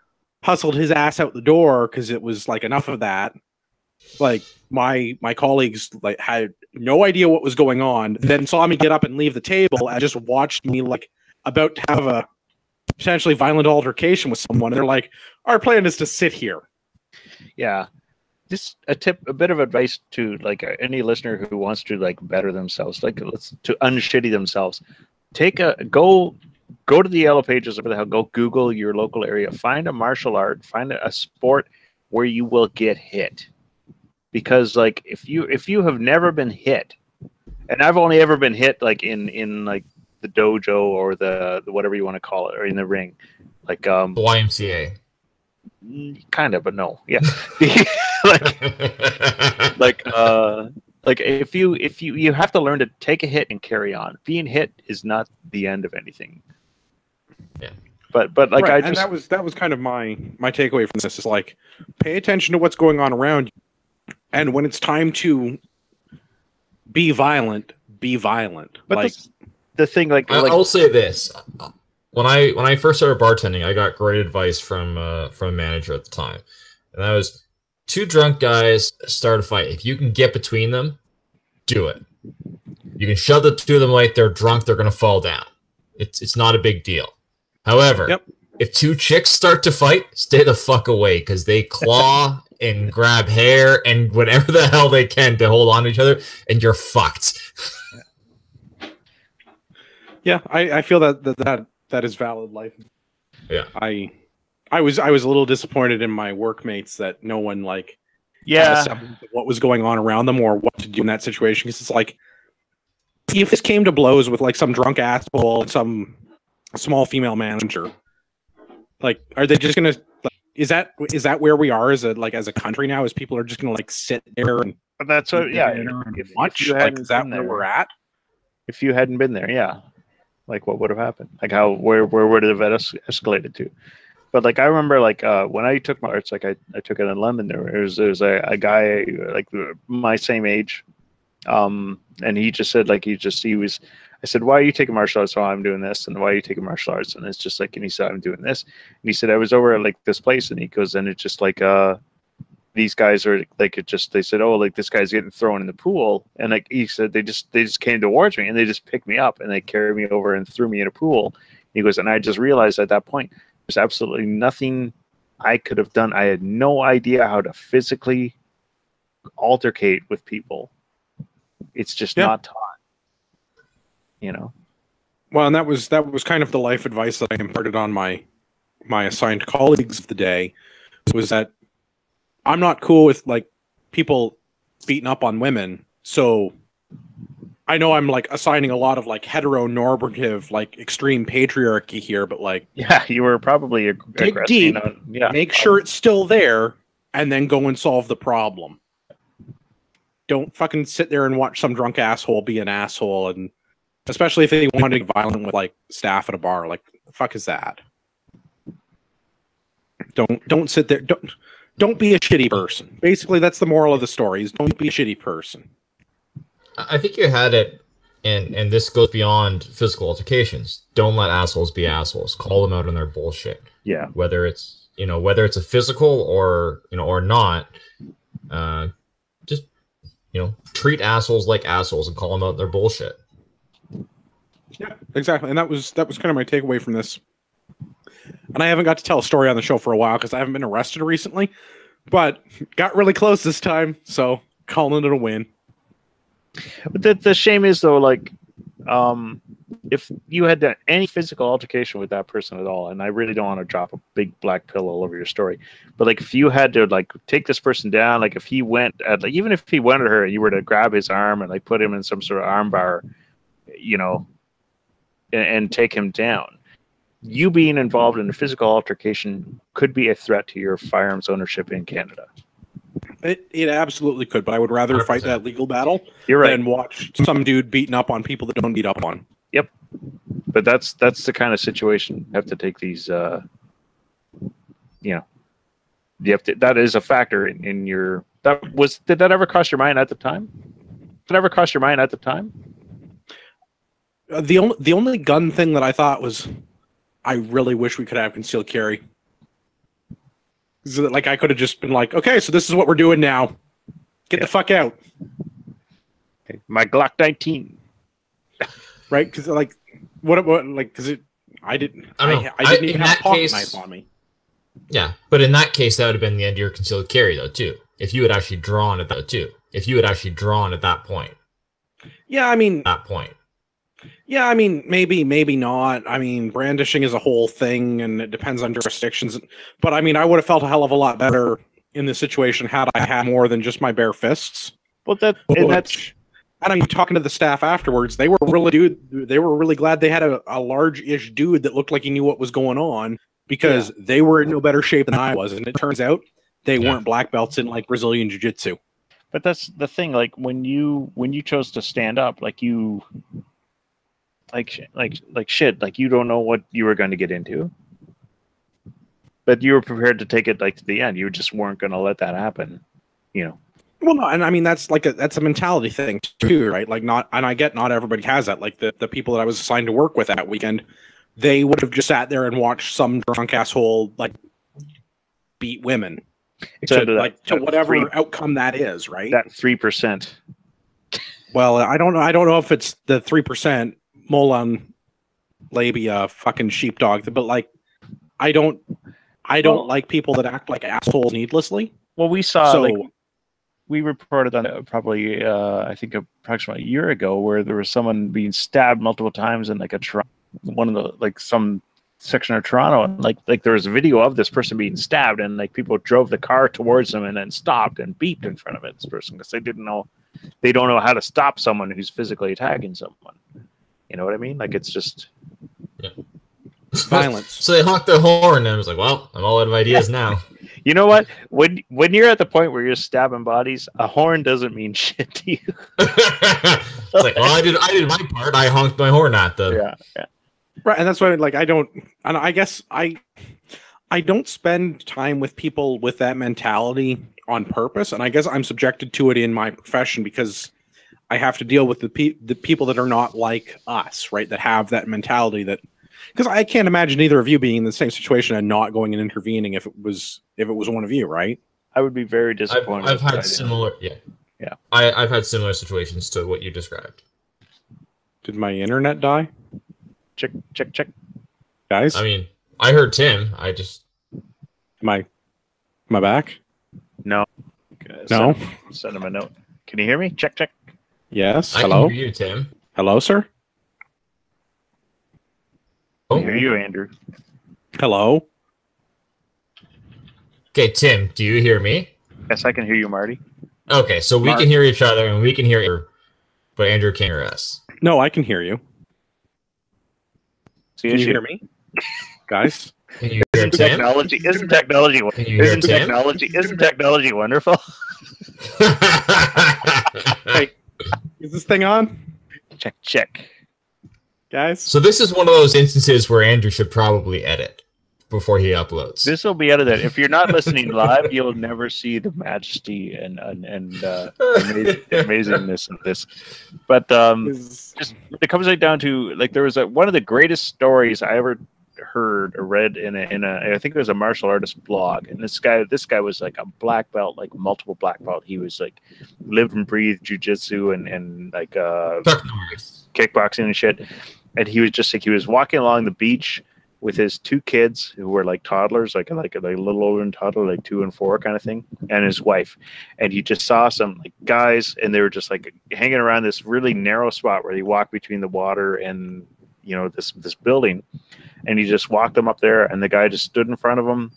hustled his ass out the door because it was like enough of that. Like my colleagues like had no idea what was going on, then saw me get up and leave the table and just watched me like about to have a potentially violent altercation with someone. And they're like, our plan is to sit here. Yeah. Just a bit of advice to like any listener who wants to like better themselves, like to unshitty themselves. Go to the Yellow Pages over the hell. Go Google your local area. Find a martial art. Find a sport where you will get hit. Because like if you have never been hit, and I've only ever been hit like in like the dojo or the whatever you want to call it, or in the ring, like the YMCA. Kind of, but no, yeah. like if you have to learn to take a hit and carry on. Being hit is not the end of anything. Yeah. But like right. And that was kind of my takeaway from this is like pay attention to what's going on around you, and when it's time to be violent, be violent. But like the thing, I'll say this. When I first started bartending, I got great advice from a manager at the time, and that was two drunk guys start a fight. If you can get between them, do it. You can shove the two of them like they're drunk; they're gonna fall down. It's not a big deal. However, if two chicks start to fight, stay the fuck away because they claw and grab hair and whatever the hell they can to hold on to each other, and you're fucked. Yeah, I feel that is valid life. Yeah. I was a little disappointed in my workmates that no one like what was going on around them or what to do in that situation, because it's like if this came to blows with like some drunk asshole and some small female manager, like are they just gonna like, is that where we are as a country now? Is people are just gonna like sit there and that's what watch? Like, is that where we're at? If you hadn't been there, yeah. Like what would have happened? Like where would it have escalated to? But like I remember like when I took my arts, like I took it in London. There was a guy like my same age, and he just said like I said, why are you taking martial arts? Oh, I'm doing this. And why are you taking martial arts? And it's just like, and he said, I'm doing this. And he said, I was over at like this place, and he goes, and it's just like these guys are like they said, oh, like this guy's getting thrown in the pool, and like he said they just came towards me and they just picked me up and they carried me over and threw me in a pool. He goes, and I just realized at that point there's absolutely nothing I could have done. I had no idea how to physically altercate with people. It's just not taught, you know. Well, and that was kind of the life advice that I imparted on my assigned colleagues of the day, was that I'm not cool with like people beating up on women. So I know I'm like assigning a lot of like heteronormative, like extreme patriarchy here, but like, yeah, you were probably dig deep, make sure it's still there, and then go and solve the problem. Don't fucking sit there and watch some drunk asshole be an asshole, and especially if they want to get violent with like staff at a bar. Like, the fuck is that? Don't sit there. don't be a shitty person. Basically, that's the moral of the story: is don't be a shitty person. I think you had it, and this goes beyond physical altercations. Don't let assholes be assholes. Call them out on their bullshit. Yeah. Whether it's a physical or or not, just treat assholes like assholes and call them out their bullshit. Yeah, exactly. And that was kind of my takeaway from this. And I haven't got to tell a story on the show for a while because I haven't been arrested recently, but got really close this time, so calling it a win. But the shame is though, like, if you had any physical altercation with that person at all, and I really don't want to drop a big black pill all over your story, but like if you had to like take this person down, like if he went at like even if he went at her and you were to grab his arm and like put him in some sort of arm bar, and take him down, you being involved in a physical altercation could be a threat to your firearms ownership in Canada. It absolutely could, but I would rather 100%. fight that legal battle than watch some dude beating up on people that don't beat up on. Yep. But that's the kind of situation you have to take these, you have to, that is a factor in your, did that ever cross your mind at the time? Did it ever cross your mind at the time? The only gun thing that I thought was, I really wish we could have concealed carry. So that, like, I could have just been like, okay, so this is what we're doing now. Get the fuck out. Okay. My Glock 19. Right? Because like, what like? Because I didn't even have a pocket knife on me. Yeah, but in that case, that would have been the end of your concealed carry, though, too. If you had actually drawn at that, point. Yeah, I mean, that point. Yeah, I mean, maybe not. I mean, brandishing is a whole thing, and it depends on jurisdictions. But I mean, I would have felt a hell of a lot better in this situation had I had more than just my bare fists. Well, and I'm talking to the staff afterwards. They were really glad they had a large-ish dude that looked like he knew what was going on, because they were in no better shape than I was. And it turns out they weren't black belts in like Brazilian Jiu-Jitsu. But that's the thing. Like when you chose to stand up, like you. Like shit, like you don't know what you were going to get into, but you were prepared to take it like to the end. You just weren't going to let that happen, Well, no, and I mean that's a mentality thing too, right? Like not everybody has that. Like the people that I was assigned to work with that weekend, they would have just sat there and watched some drunk asshole like beat women, to whatever outcome that is, right? That 3%. Well, I don't know if it's the 3%. Molon labia fucking sheepdog, but like I don't like people that act like assholes needlessly. Well, we saw we reported on probably I think approximately a year ago where there was someone being stabbed multiple times in like some section of Toronto, and like there was a video of this person being stabbed, and like people drove the car towards them and then stopped and beeped in front of this person because they don't know how to stop someone who's physically attacking someone. You know what I mean? Like it's just violence. So they honked their horn, and I was like, "Well, I'm all out of ideas now." You know what? When you're at the point where you're stabbing bodies, a horn doesn't mean shit to you. It's like, well, I did my part. I honked my horn at them. Yeah. Right, and that's why I guess I don't spend time with people with that mentality on purpose, and I guess I'm subjected to it in my profession because I have to deal with the people that are not like us, right? That have that mentality because I can't imagine either of you being in the same situation and not going and intervening if it was one of you, right? I would be very disappointed. I've had similar, I've had similar situations to what you described. Did my internet die? Check. Guys? I mean, I heard Tim. I just... Am I back? No. No? Send him a note. Can you hear me? Check. Yes. I Hello? can hear you, Tim. Hello, sir? I can hear you, Andrew. Hello? Okay, Tim, do you hear me? Yes, I can hear you, Marty. Okay, so we can hear each other, and we can hear you, but Andrew can't hear us. No, I can hear you. Can you hear me? Guys? Can you hear Tim? Isn't technology wonderful? Hey, is this thing on? Check. Guys? So this is one of those instances where Andrew should probably edit. before he uploads. This will be out of that. If you're not listening live, you'll never see the majesty and amazingness of this. But just it comes right down to like there was one of the greatest stories I ever heard or read in a I think it was a martial artist blog, and this guy was like a black belt, like multiple black belt. He was like lived and breathed jujitsu and like kickboxing and shit. And he was just like he was walking along the beach with his two kids who were like toddlers, like a little older than toddler, like 2 and 4 kind of thing, and his wife. And he just saw some like guys, and they were just like hanging around this really narrow spot where they walk between the water and this building. And he just walked them up there, and the guy just stood in front of him,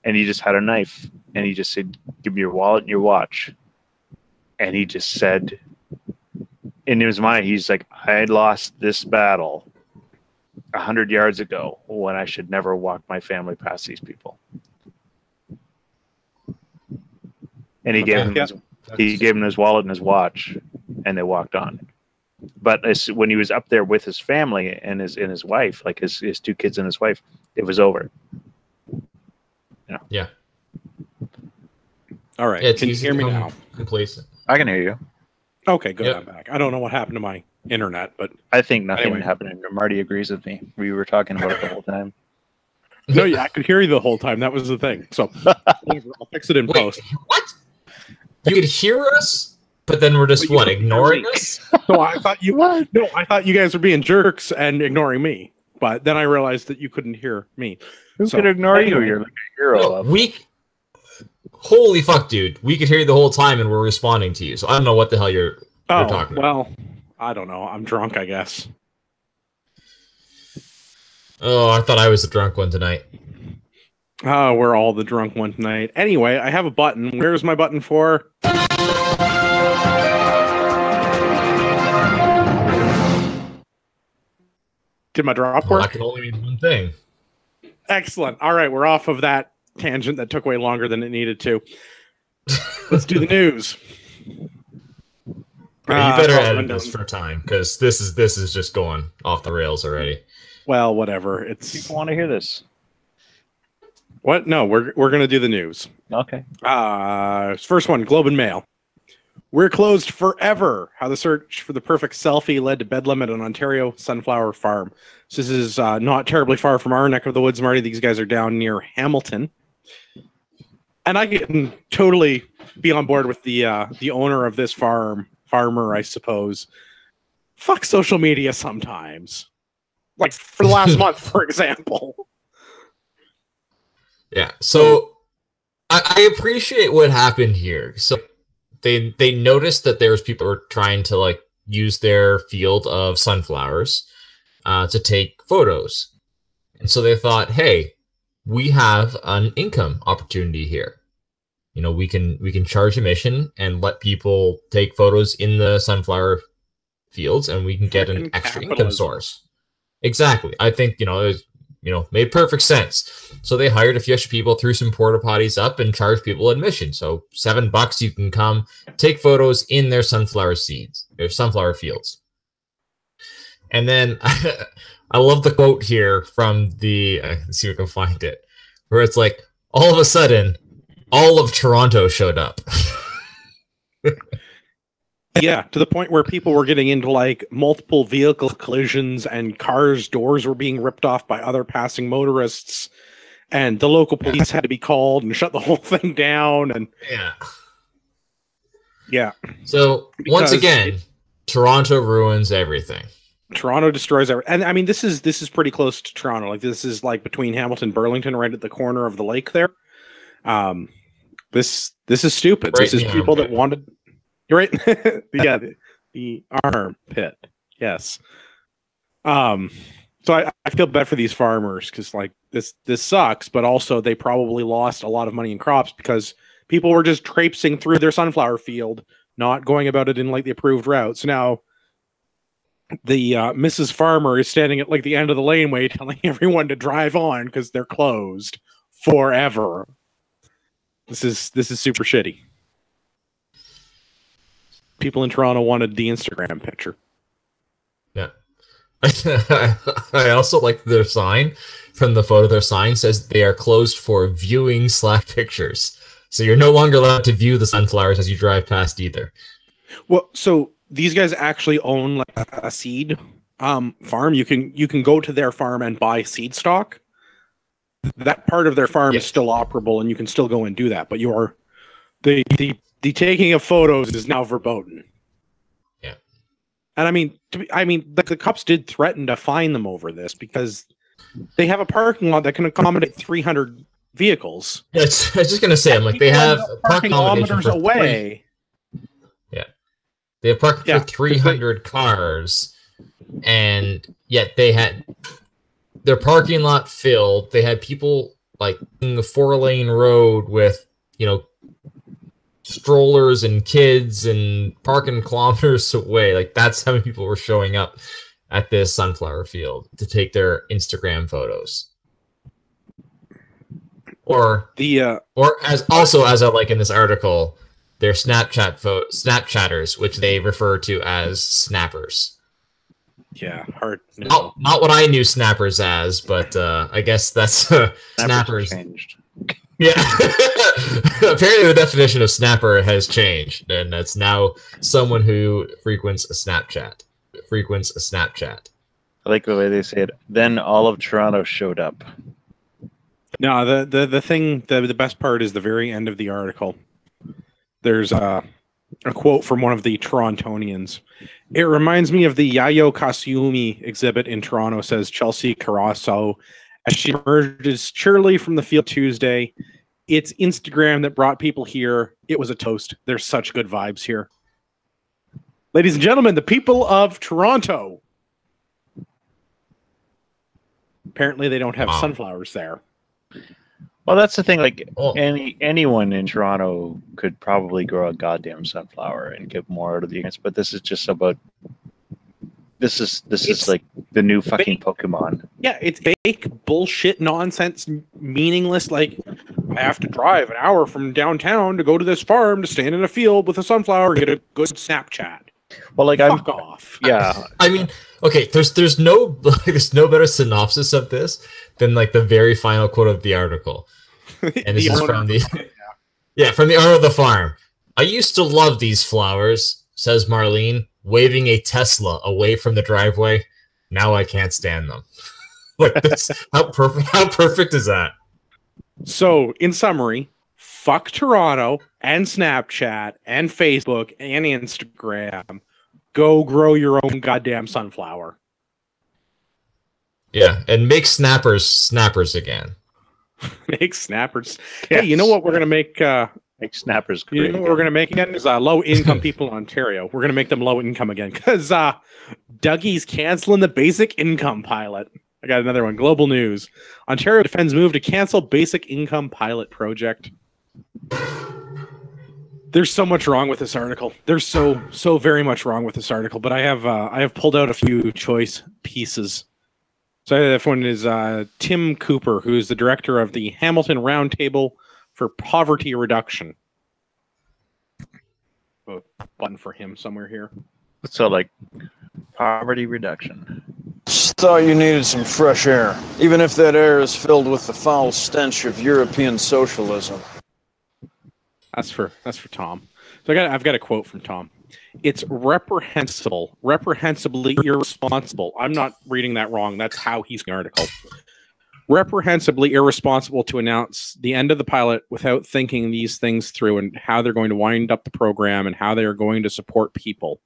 and he just had a knife, and he just said, "Give me your wallet and your watch." And he just said, in his mind, he's like, "I lost this battle 100 yards ago when I should never walk my family past these people." And he gave him his wallet and his watch, and they walked on. But when he was up there with his family and his wife, like his 2 kids and his wife, it was over. Yeah. All right. Yeah, it's Can you easy hear to me become now? complacent. I can hear you. Okay, good. Yep. I'm back. I don't know what happened to my internet, but I think nothing Anyway. happened. Marty agrees with me. We were talking about it the whole time. no, yeah, I could hear you the whole time. That was the thing. So I'll fix it in Wait, post. what? You could hear us, but then we're just But you what, couldn't hear ignoring me. us? No, I thought you. No, I thought you guys were being jerks and ignoring me. But then I realized that you couldn't hear me. Who So, could ignore you? anyway. You're like a hero. No, of holy fuck, dude. We could hear you the whole time and we're responding to you. So I don't know what the hell you're talking about. Well, I don't know. I'm drunk, I guess. Oh, I thought I was the drunk one tonight. Oh, we're all the drunk one tonight. Anyway, I have a button. Where's my button for? Did my drop Well, work? that can only mean one thing. Excellent. All right, we're off of that tangent that took way longer than it needed to. Let's do the news. Yeah, you better Oh, edit this for time, because this is just going off the rails already. Well, whatever. It's people want to hear this. what? No, we're gonna do the news. Okay. First one, Globe and Mail. We're closed forever. How the search for the perfect selfie led to bedlam at an Ontario sunflower farm. So this is not terribly far from our neck of the woods, Marty. These guys are down near Hamilton, and I can totally be on board with the owner of this farmer, I suppose. Fuck social media sometimes. Like for the last month, for example. Yeah. So I appreciate what happened here. So they noticed that there was people who were trying to like use their field of sunflowers to take photos. And so they thought, hey, we have an income opportunity here. We can charge admission and let people take photos in the sunflower fields, and we can get an extra income source. Exactly. I think, it was, made perfect sense. So they hired a few extra people, threw some porta potties up, and charged people admission. So $7, you can come take photos in their sunflower fields. And then I love the quote here from the, let's see if I can find it, where it's like, all of a sudden, all of Toronto showed up. Yeah, to the point where people were getting into like multiple vehicle collisions and cars' doors were being ripped off by other passing motorists, and the local police had to be called and shut the whole thing down. And yeah. So once again, Toronto ruins everything. Toronto destroys everything. And I mean, this is pretty close to Toronto. Like this is like between Hamilton and Burlington, right at the corner of the lake there. This is stupid. Right, this is people that wanted. You're right. Yeah, the armpit. Yes. So I feel bad for these farmers because like this sucks, but also they probably lost a lot of money in crops because people were just traipsing through their sunflower field, not going about it in like the approved route. So now the Mrs. Farmer is standing at like the end of the laneway telling everyone to drive on because they're closed forever. This is super shitty. People in Toronto wanted the Instagram picture. Yeah. I also like their sign. From the photo, their sign says they are closed for viewing / pictures. So you're no longer allowed to view the sunflowers as you drive past either. Well, so these guys actually own like a seed farm. You can go to their farm and buy seed stock. That part of their farm is still operable, and you can still go and do that. But the taking of photos is now verboten. Yeah, and I mean, the cops did threaten to fine them over this because they have a parking lot that can accommodate 300 vehicles. I was just gonna say, I'm like, they have parking kilometers away. They have parking for 300 cars, and yet they had their parking lot filled. They had people like in the 4-lane road with, strollers and kids and parking kilometers away. Like, that's how many people were showing up at this sunflower field to take their Instagram photos. Or as I like in this article, they're Snapchatters, which they refer to as snappers. Yeah, hard. No. Not what I knew snappers as, but I guess that's snappers. Changed. Yeah. Apparently the definition of snapper has changed, and that's now someone who frequents a Snapchat. I like the way they say it. Then all of Toronto showed up. No, the best part is the very end of the article. There's a quote from one of the Torontonians. It reminds me of the Yayo Kasumi exhibit in Toronto, says Chelsea Carasso, as she emerges cheerily from the field Tuesday. It's Instagram that brought people here. It was a toast. There's such good vibes here. Ladies and gentlemen, the people of Toronto. Apparently they don't have sunflowers there. Well, that's the thing. Like, anyone in Toronto could probably grow a goddamn sunflower and get more out of the experience. But this is just about. This is like the new fucking Pokemon. Yeah, it's fake bullshit, nonsense, meaningless. Like, I have to drive an hour from downtown to go to this farm to stand in a field with a sunflower and get a good Snapchat. Well, like, Fuck off. Yeah. I mean, okay. There's no better synopsis of this than like the very final quote of the article. And this is from the from the owner of the farm. I used to love these flowers, says Marlene, waving a Tesla away from the driveway. Now I can't stand them. Like this, how perfect is that? So, in summary, fuck Toronto and Snapchat and Facebook and Instagram. Go grow your own goddamn sunflower. Yeah, and make snappers again. Make snappers. Yes. Hey, you know what we're gonna make? Make snappers. You know what we're gonna make again is low-income people in Ontario. We're gonna make them low-income again because Dougie's canceling the basic income pilot. I got another one. Global news: Ontario defends move to cancel basic income pilot project. There's so much wrong with this article. There's so very much wrong with this article. But I have pulled out a few choice pieces. So that one is Tim Cooper, who's the director of the Hamilton Roundtable for Poverty Reduction. A button for him somewhere here. So, like, poverty reduction. Just thought you needed some fresh air, even if that air is filled with the foul stench of European socialism. That's for Tom. So I've got a quote from Tom. It's reprehensibly irresponsible. I'm not reading that wrong. That's how he's the article. Reprehensibly irresponsible to announce the end of the pilot without thinking these things through and how they're going to wind up the program and how they are going to support people.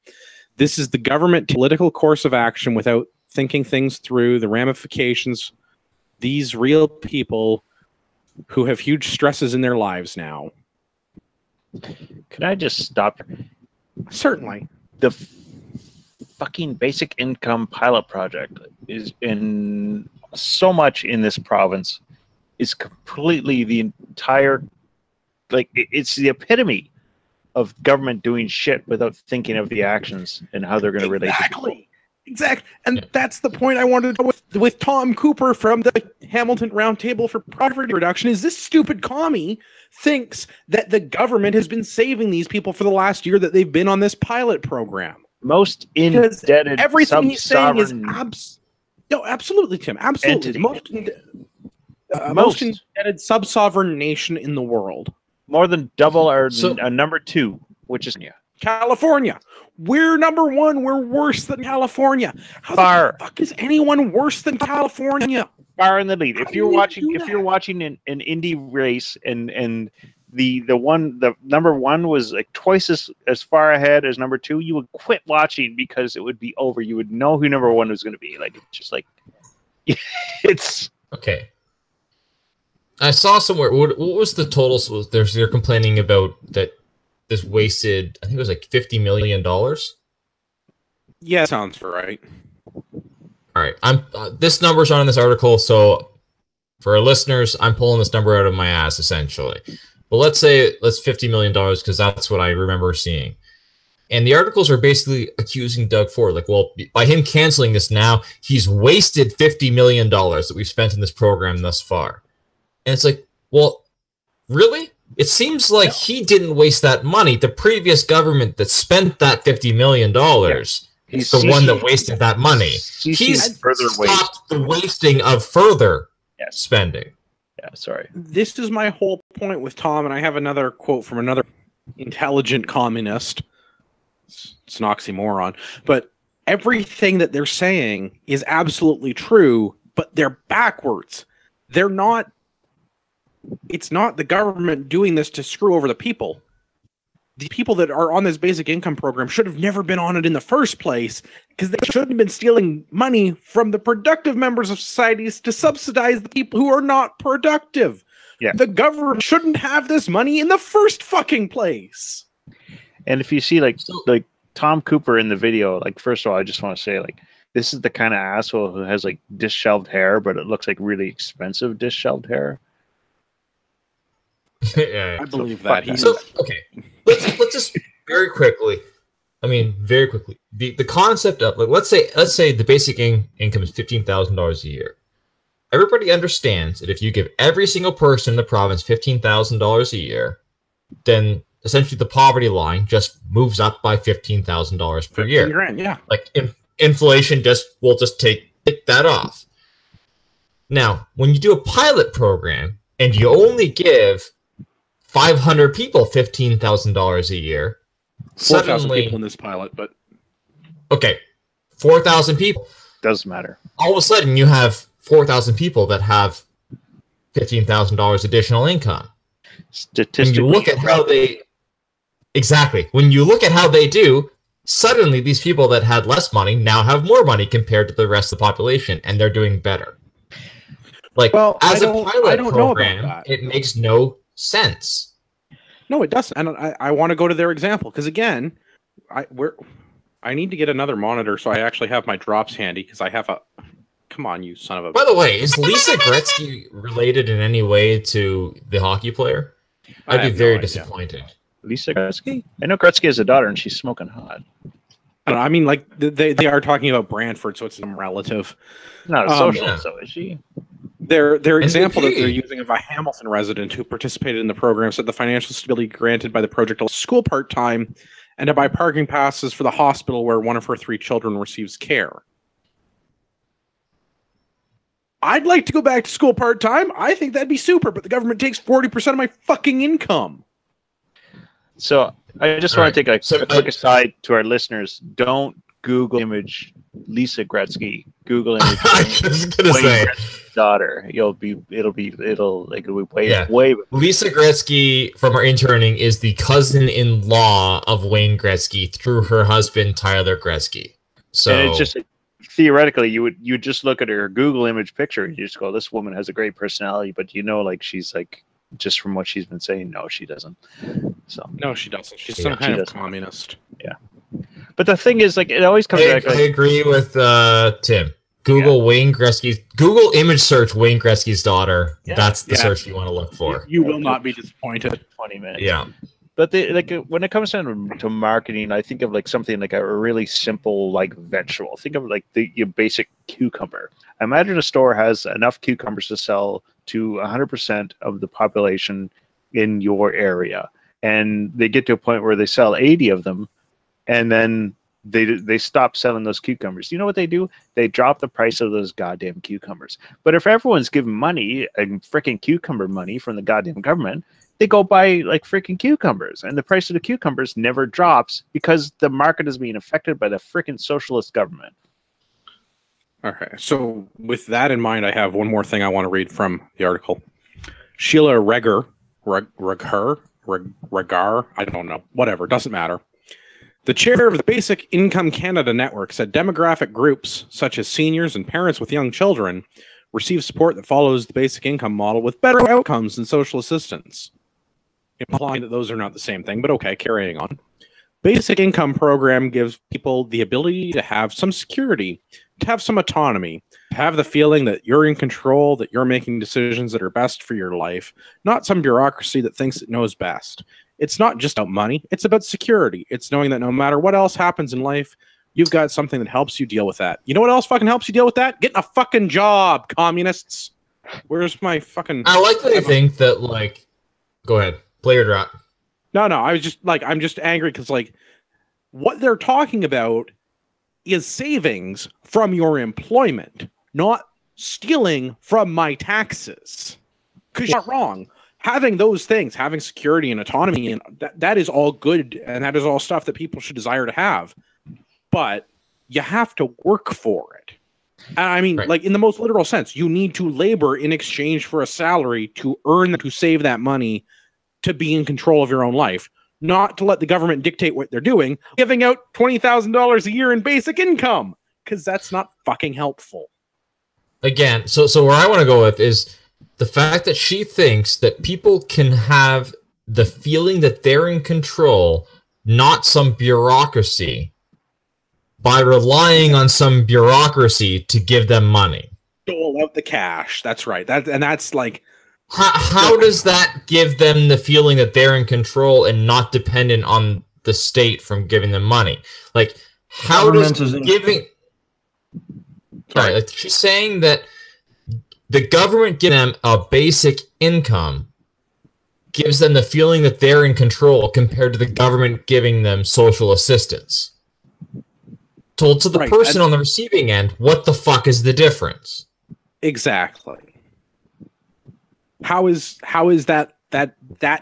This is the government political course of action without thinking things through, the ramifications. These real people who have huge stresses in their lives now. Can I just stop? Certainly. The fucking basic income pilot project is in so much in this province is completely the entire, like, it's the epitome of government doing shit without thinking of the actions and how they're going to relate to people. Exactly. And that's the point I wanted to with Tom Cooper from the Hamilton Roundtable for Poverty Reduction is this stupid commie thinks that the government has been saving these people for the last year that they've been on this pilot program. most Because indebted everything he's saying is sub-sovereign no, absolutely, Tim, absolutely. entity. Most indebted sub-sovereign nation in the world. More than double our So- number 2, which is California. We're number 1. We're worse than California. How Far. the fuck is anyone worse than California? far in the lead. How If do you're you watching, do if that? you're watching an indie race, and the number 1 was like twice as far ahead as number 2, you would quit watching because it would be over. You would know who number 1 was going to be. Like it's just like it's Okay. I saw somewhere. What was the total? So they're complaining about that this wasted. I think it was like $50 million. Yeah, sounds right. All right, I'm this number's on in this article, so for our listeners, I'm pulling this number out of my ass essentially. But let's say that's $50 million because that's what I remember seeing. And the articles are basically accusing Doug Ford, like, well, by him canceling this now, he's wasted $50 million that we've spent in this program thus far. And it's like, well, really? It seems like he didn't waste that money. The previous government that spent that $50 million. He's the one that wasted that money. He's further stopped the wasting of further spending. Yeah, sorry. This is my whole point with Tom, and I have another quote from another intelligent communist. It's an oxymoron, but everything that they're saying is absolutely true, but they're backwards. They're not. It's not the government doing this to screw over the people. The people that are on this basic income program should have never been on it in the first place because they shouldn't have been stealing money from the productive members of societies to subsidize the people who are not productive. Yeah. The government shouldn't have this money in the first fucking place. And if you see like Tom Cooper in the video, like first of all, I just want to say like this is the kind of asshole who has like disheveled hair, but it looks like really expensive disheveled hair. Yeah. I believe So that. fuck He's So okay, let's just very quickly. I mean, very quickly. The concept of like let's say the basic income is $15,000 a year. Everybody understands that if you give every single person in the province $15,000 a year, then essentially the poverty line just moves up by $15,000 per year. grand, yeah. Like inflation will just take that off. Now, when you do a pilot program and you only give 500 people $15,000 a year, 4,000 suddenly people in this pilot, but okay, 4,000 people. Doesn't matter. All of a sudden, you have 4,000 people that have $15,000 additional income. Statistically, When you look at how they when you look at how they do, suddenly these people that had less money now have more money compared to the rest of the population, and they're doing better. Like, well, as I a don't pilot know about program, that. it makes no sense. No, it doesn't. And I want to go to their example because again, I need to get another monitor so I actually have my drops handy because I have a. Come on, you son of a. By the way, is Lisa Gretzky related in any way to the hockey player? I I'd be have no very idea. disappointed. Lisa Gretzky? I know Gretzky has a daughter and she's smoking hot. I don't know, I mean, like they are talking about Brantford, so it's some relative. Not a social, yeah. so is she? Their example that MVP. they're using of a Hamilton resident who participated in the program said the financial stability granted by the project allows school part-time and to buy parking passes for the hospital where one of her 3 children receives care. I'd like to go back to school part-time. I think that'd be super, but the government takes 40% of my fucking income. So I just All want to right. take a quick aside to our listeners. Don't Google image Lisa Gretzky. Google image I was gonna Wayne say Gretzky's daughter. It'll be way Yeah. way. Lisa Gretzky from our interning is the cousin-in-law of Wayne Gretzky through her husband Tyler Gretzky. So And it's just theoretically, you would just look at her Google image picture. You just go, this woman has a great personality, but you know, like she's like just from what she's been saying, no, she doesn't. So No, she doesn't. She's Yeah, some she kind of doesn't. communist. but the thing is, like, it always comes I back. Like, agree with Tim. Google Wayne Gretzky's Google image search Wayne Gretzky's daughter. Yeah. That's the Yeah. search you want to look for. You will not be disappointed. 20 minutes. Yeah. But when it comes down to marketing, I think of like something like a really simple like vegetable. Think of like your basic cucumber. Imagine a store has enough cucumbers to sell to 100% of the population in your area, and they get to a point where they sell 80 of them, and then they stop selling those cucumbers. You know what they do? They drop the price of those goddamn cucumbers. But if everyone's giving money and freaking cucumber money from the goddamn government, they go buy like freaking cucumbers, and the price of the cucumbers never drops because the market is being affected by the freaking socialist government. Okay, so with that in mind, I have one more thing I want to read from the article. Sheila Regar, I don't know, whatever, doesn't matter. The chair of the Basic Income Canada Network said demographic groups such as seniors and parents with young children receive support that follows the basic income model with better outcomes than social assistance, implying that those are not the same thing, but okay, carrying on. Basic income program gives people the ability to have some security, to have some autonomy, to have the feeling that you're in control, that you're making decisions that are best for your life, not some bureaucracy that thinks it knows best. It's not just about money, it's about security. It's knowing that no matter what else happens in life, you've got something that helps you deal with that. You know what else fucking helps you deal with that? Getting a fucking job, communists. Where's my fucking... I like that they think that, like... Go ahead. Play your drop. No, I was just, like, I'm just angry because, like, what they're talking about is savings from your employment, not stealing from my taxes. Because you're not wrong. Having those things, having security and autonomy, and that is all good, and that is all stuff that people should desire to have. But you have to work for it. And I mean, like, in the most literal sense, you need to labor in exchange for a salary to earn, to save that money, to be in control of your own life, not to let the government dictate what they're doing, giving out $20,000 a year in basic income, because that's not fucking helpful. Again, so where I want to go with is the fact that she thinks that people can have the feeling that they're in control, not some bureaucracy, by relying on some bureaucracy to give them money. Dole out the cash. That's right. That's like... How does that give them the feeling that they're in control and not dependent on the state from giving them money? Like, how does giving... Sorry, like she's saying that the government giving them a basic income gives them the feeling that they're in control compared to the government giving them social assistance. Told to the person on the receiving end, what the fuck is the difference? Exactly. How is that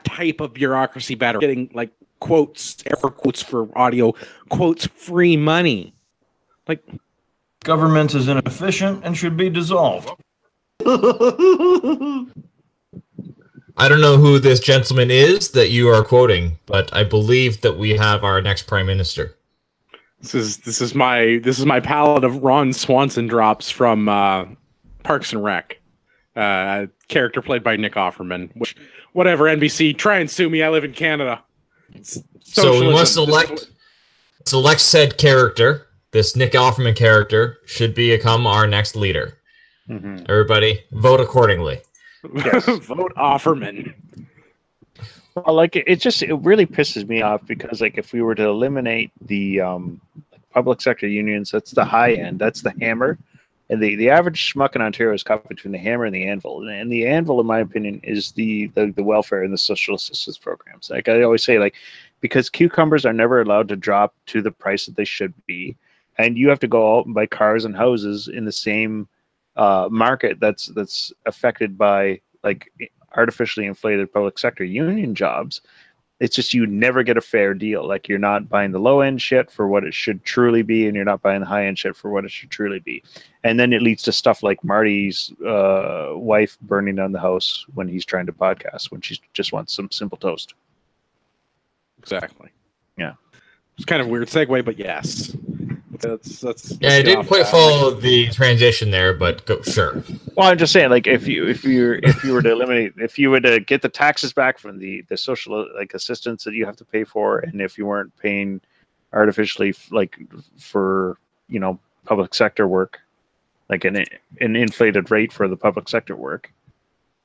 type of bureaucracy better? Getting like quotes, air quotes for audio, quotes, free money. Like, government is inefficient and should be dissolved. I don't know who this gentleman is that you are quoting, but I believe that we have our next prime minister. This is my palette of Ron Swanson drops from Parks and Rec. Character played by Nick Offerman. Which, whatever, NBC, try and sue me. I live in Canada. So we must select said character. This Nick Offerman character should become our next leader. Mm-hmm. Everybody, vote accordingly. Yes. Vote Offerman. Well, like it really pisses me off because, like, if we were to eliminate the public sector unions, that's the high end, that's the hammer, and the average schmuck in Ontario is caught between the hammer and the anvil. And the anvil, in my opinion, is the welfare and the social assistance programs. Like I always say, like, because cucumbers are never allowed to drop to the price that they should be, and you have to go out and buy cars and houses in the same market that's affected by like artificially inflated public sector union jobs. It's just you never get a fair deal. Like you're not buying the low end shit for what it should truly be, and you're not buying the high end shit for what it should truly be. And then it leads to stuff like Marty's wife burning down the house when he's trying to podcast, when she just wants some simple toast. Exactly. Yeah. It's kind of a weird segue, but yes. Let's yeah, I didn't quite follow the transition there, but sure. Well, I'm just saying, like, if you were to eliminate, if you were to get the taxes back from the social like assistance that you have to pay for, and if you weren't paying artificially like for public sector work, like an inflated rate for the public sector work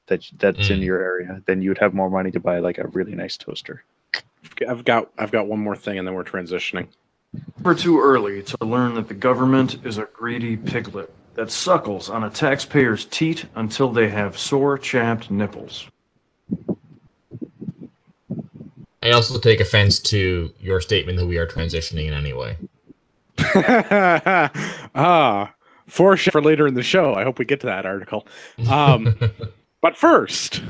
that's in your area, then you would have more money to buy like a really nice toaster. I've got one more thing, and then we're transitioning. Never too early to learn that the government is a greedy piglet that suckles on a taxpayer's teat until they have sore, chapped nipples. I also take offense to your statement that we are transitioning in any way. For later in the show. I hope we get to that article. But first,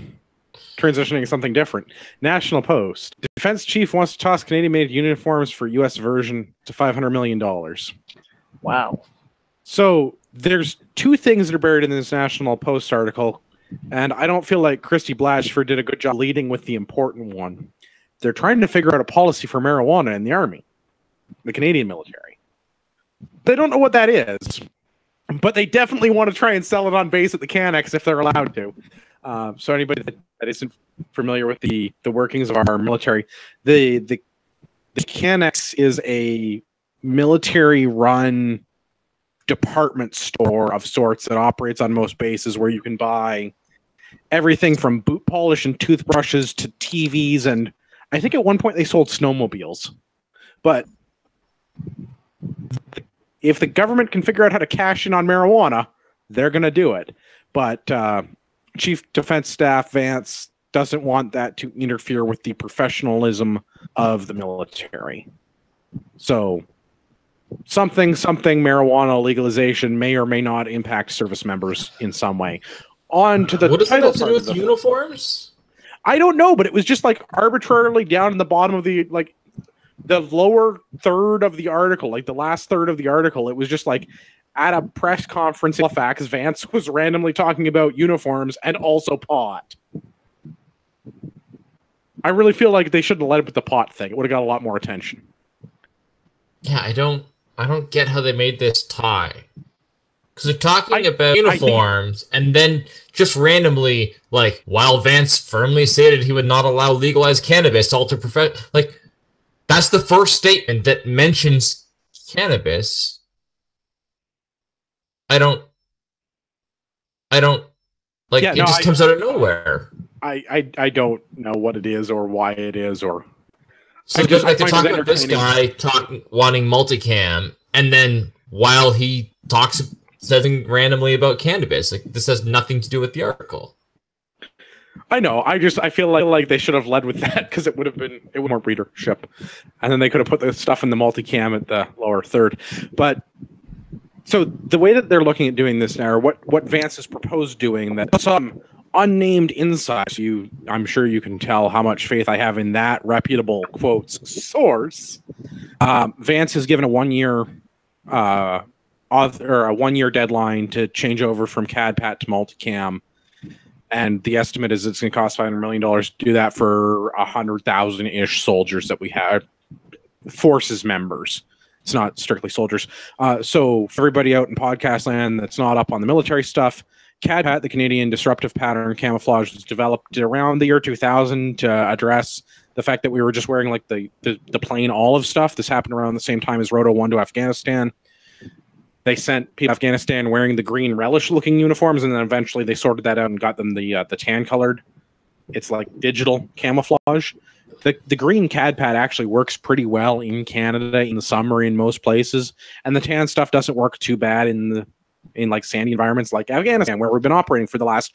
transitioning to something different. National Post. Defense chief wants to toss Canadian-made uniforms for U.S. version to $500 million. Wow. So there's two things that are buried in this National Post article, and I don't feel like Christy Blatchford did a good job leading with the important one. They're trying to figure out a policy for marijuana in the Army, the Canadian military. They don't know what that is, but they definitely want to try and sell it on base at the Canucks if they're allowed to. So anybody that isn't familiar with the workings of our military, the Canucks is a military-run department store of sorts that operates on most bases, where you can buy everything from boot polish and toothbrushes to TVs, and I think at one point they sold snowmobiles. But if the government can figure out how to cash in on marijuana, they're going to do it. But Chief Defense Staff Vance doesn't want that to interfere with the professionalism of the military. So something marijuana legalization may or may not impact service members in some way. On to the what does that title have to part do of with the uniforms? I don't know, but it was just like arbitrarily down in the bottom of the lower third of the article, like the last third of the article. It was just like at a press conference in Halifax, Vance was randomly talking about uniforms and also pot. I really feel like they shouldn't have led it with the pot thing. It would have got a lot more attention. Yeah, I don't get how they made this tie. Because they're talking about uniforms, and then just randomly, like, while Vance firmly stated he would not allow legalized cannabis to alter that's the first statement that mentions cannabis. It just comes out of nowhere. I don't know what it is or why it is, or so just like they're talking about this guy wanting multicam, and then while he talks something randomly about cannabis, like this has nothing to do with the article. I know. I feel like they should have led with that, because it would have more readership, and then they could have put the stuff in the multicam at the lower third. But so the way that they're looking at doing this now, or what Vance has proposed doing, that some unnamed insights, I'm sure you can tell how much faith I have in that reputable quotes source. Vance has given a 1 year a 1 year deadline to change over from CAD-PAT to multicam, and the estimate is it's going to cost $500 million to do that for 100,000-ish soldiers that we have, forces members. It's not strictly soldiers. So for everybody out in podcast land that's not up on the military stuff, CAD-PAT, the Canadian Disruptive Pattern Camouflage, was developed around the year 2000 to address the fact that we were just wearing like the plain olive stuff. This happened around the same time as Roto 1 to Afghanistan. They sent people to Afghanistan wearing the green relish-looking uniforms, and then eventually they sorted that out and got them the tan-colored. It's like digital camouflage. The green CAD-PAT actually works pretty well in Canada in the summer in most places, and the tan stuff doesn't work too bad in like sandy environments like Afghanistan, where we've been operating for the last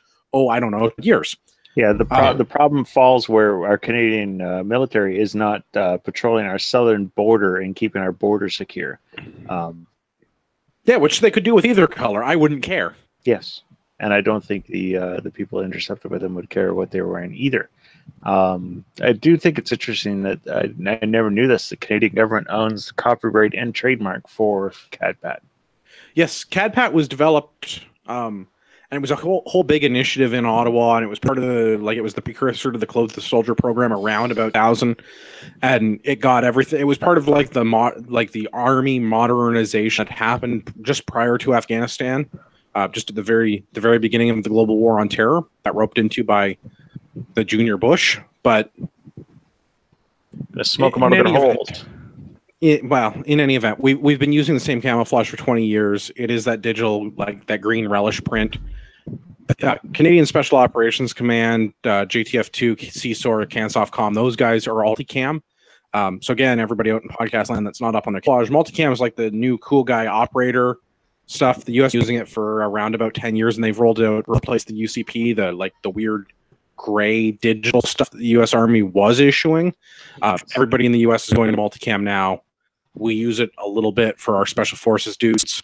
years. Yeah, the problem falls where our Canadian military is not patrolling our southern border and keeping our border secure. Yeah, which they could do with either color. I wouldn't care. Yes, and I don't think the people intercepted by them would care what they were wearing either. I do think it's interesting that I never knew this. The Canadian government owns the copyright and trademark for CAD-PAT. Yes, CAD-PAT was developed, and it was a whole big initiative in Ottawa, and it was part of it was the precursor to the Clothe the Soldier program around about 2000, and it got everything. It was part of the army modernization that happened just prior to Afghanistan, just at the very beginning of the global war on terror, that roped into by the Junior Bush. But let's smoke them out of their holes. In any event, we've been using the same camouflage for 20 years. It is that digital, like that green relish print. Canadian Special Operations Command, JTF2, CSOR, CANSOFCOM, those guys are multicam. So again, everybody out in podcast land that's not up on their camouflage, multicam is like the new cool guy operator stuff. The U.S. using it for around about 10 years, and they've replaced the UCP, the weird gray digital stuff that the U.S. Army was issuing. Everybody in the U.S. is going to multicam now. We use it a little bit for our special forces dudes.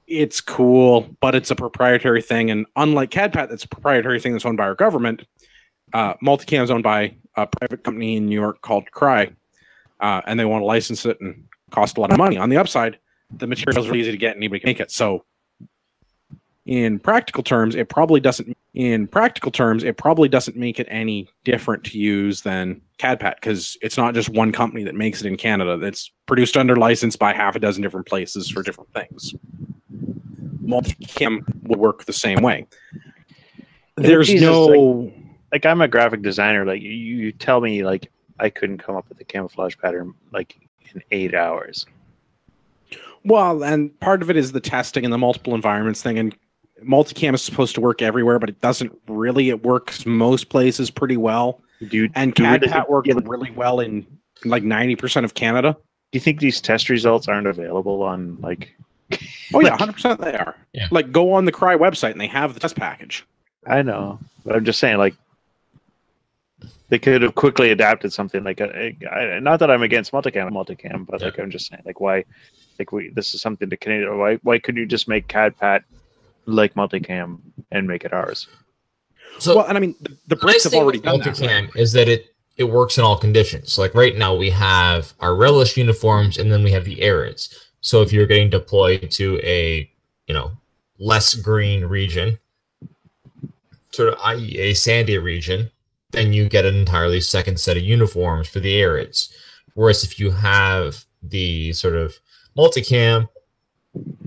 It's cool, but it's a proprietary thing. And unlike CADPAT, that's a proprietary thing that's owned by our government, Multicam is owned by a private company in New York called Cry, and they want to license it and cost a lot of money. On the upside, the material is really easy to get and anybody can make it. So in practical terms, it probably doesn't make it any different to use than CADPAT, because it's not just one company that makes it in Canada. It's produced under license by half a dozen different places for different things. Multicam will work the same way. There's no... Like, I'm a graphic designer. Like, you tell me, like, I couldn't come up with a camouflage pattern, like, in 8 hours. Well, and part of it is the testing and the multiple environments thing, and Multicam is supposed to work everywhere, but it doesn't really. It works most places pretty well. And CADPAT worked really well in like 90% of Canada. Do you think these test results aren't available on, like... Oh, yeah, 100% they are. Yeah. Like, go on the Cry website, and they have the test package. I know, but I'm just saying, like, they could have quickly adapted something like not that I'm against multicam, but like I'm just saying, like, why, like, this is something to Canada. Why couldn't you just make CADPAT like multicam and make it ours? So, well, and I mean, the Brits have already done that. Multicam is that it works in all conditions. So, like, right now we have our relish uniforms, and then we have the arids. So if you're getting deployed to a less green region, sort of i.e. a sandy region, then you get an entirely second set of uniforms for the arids. Whereas if you have the sort of multicam,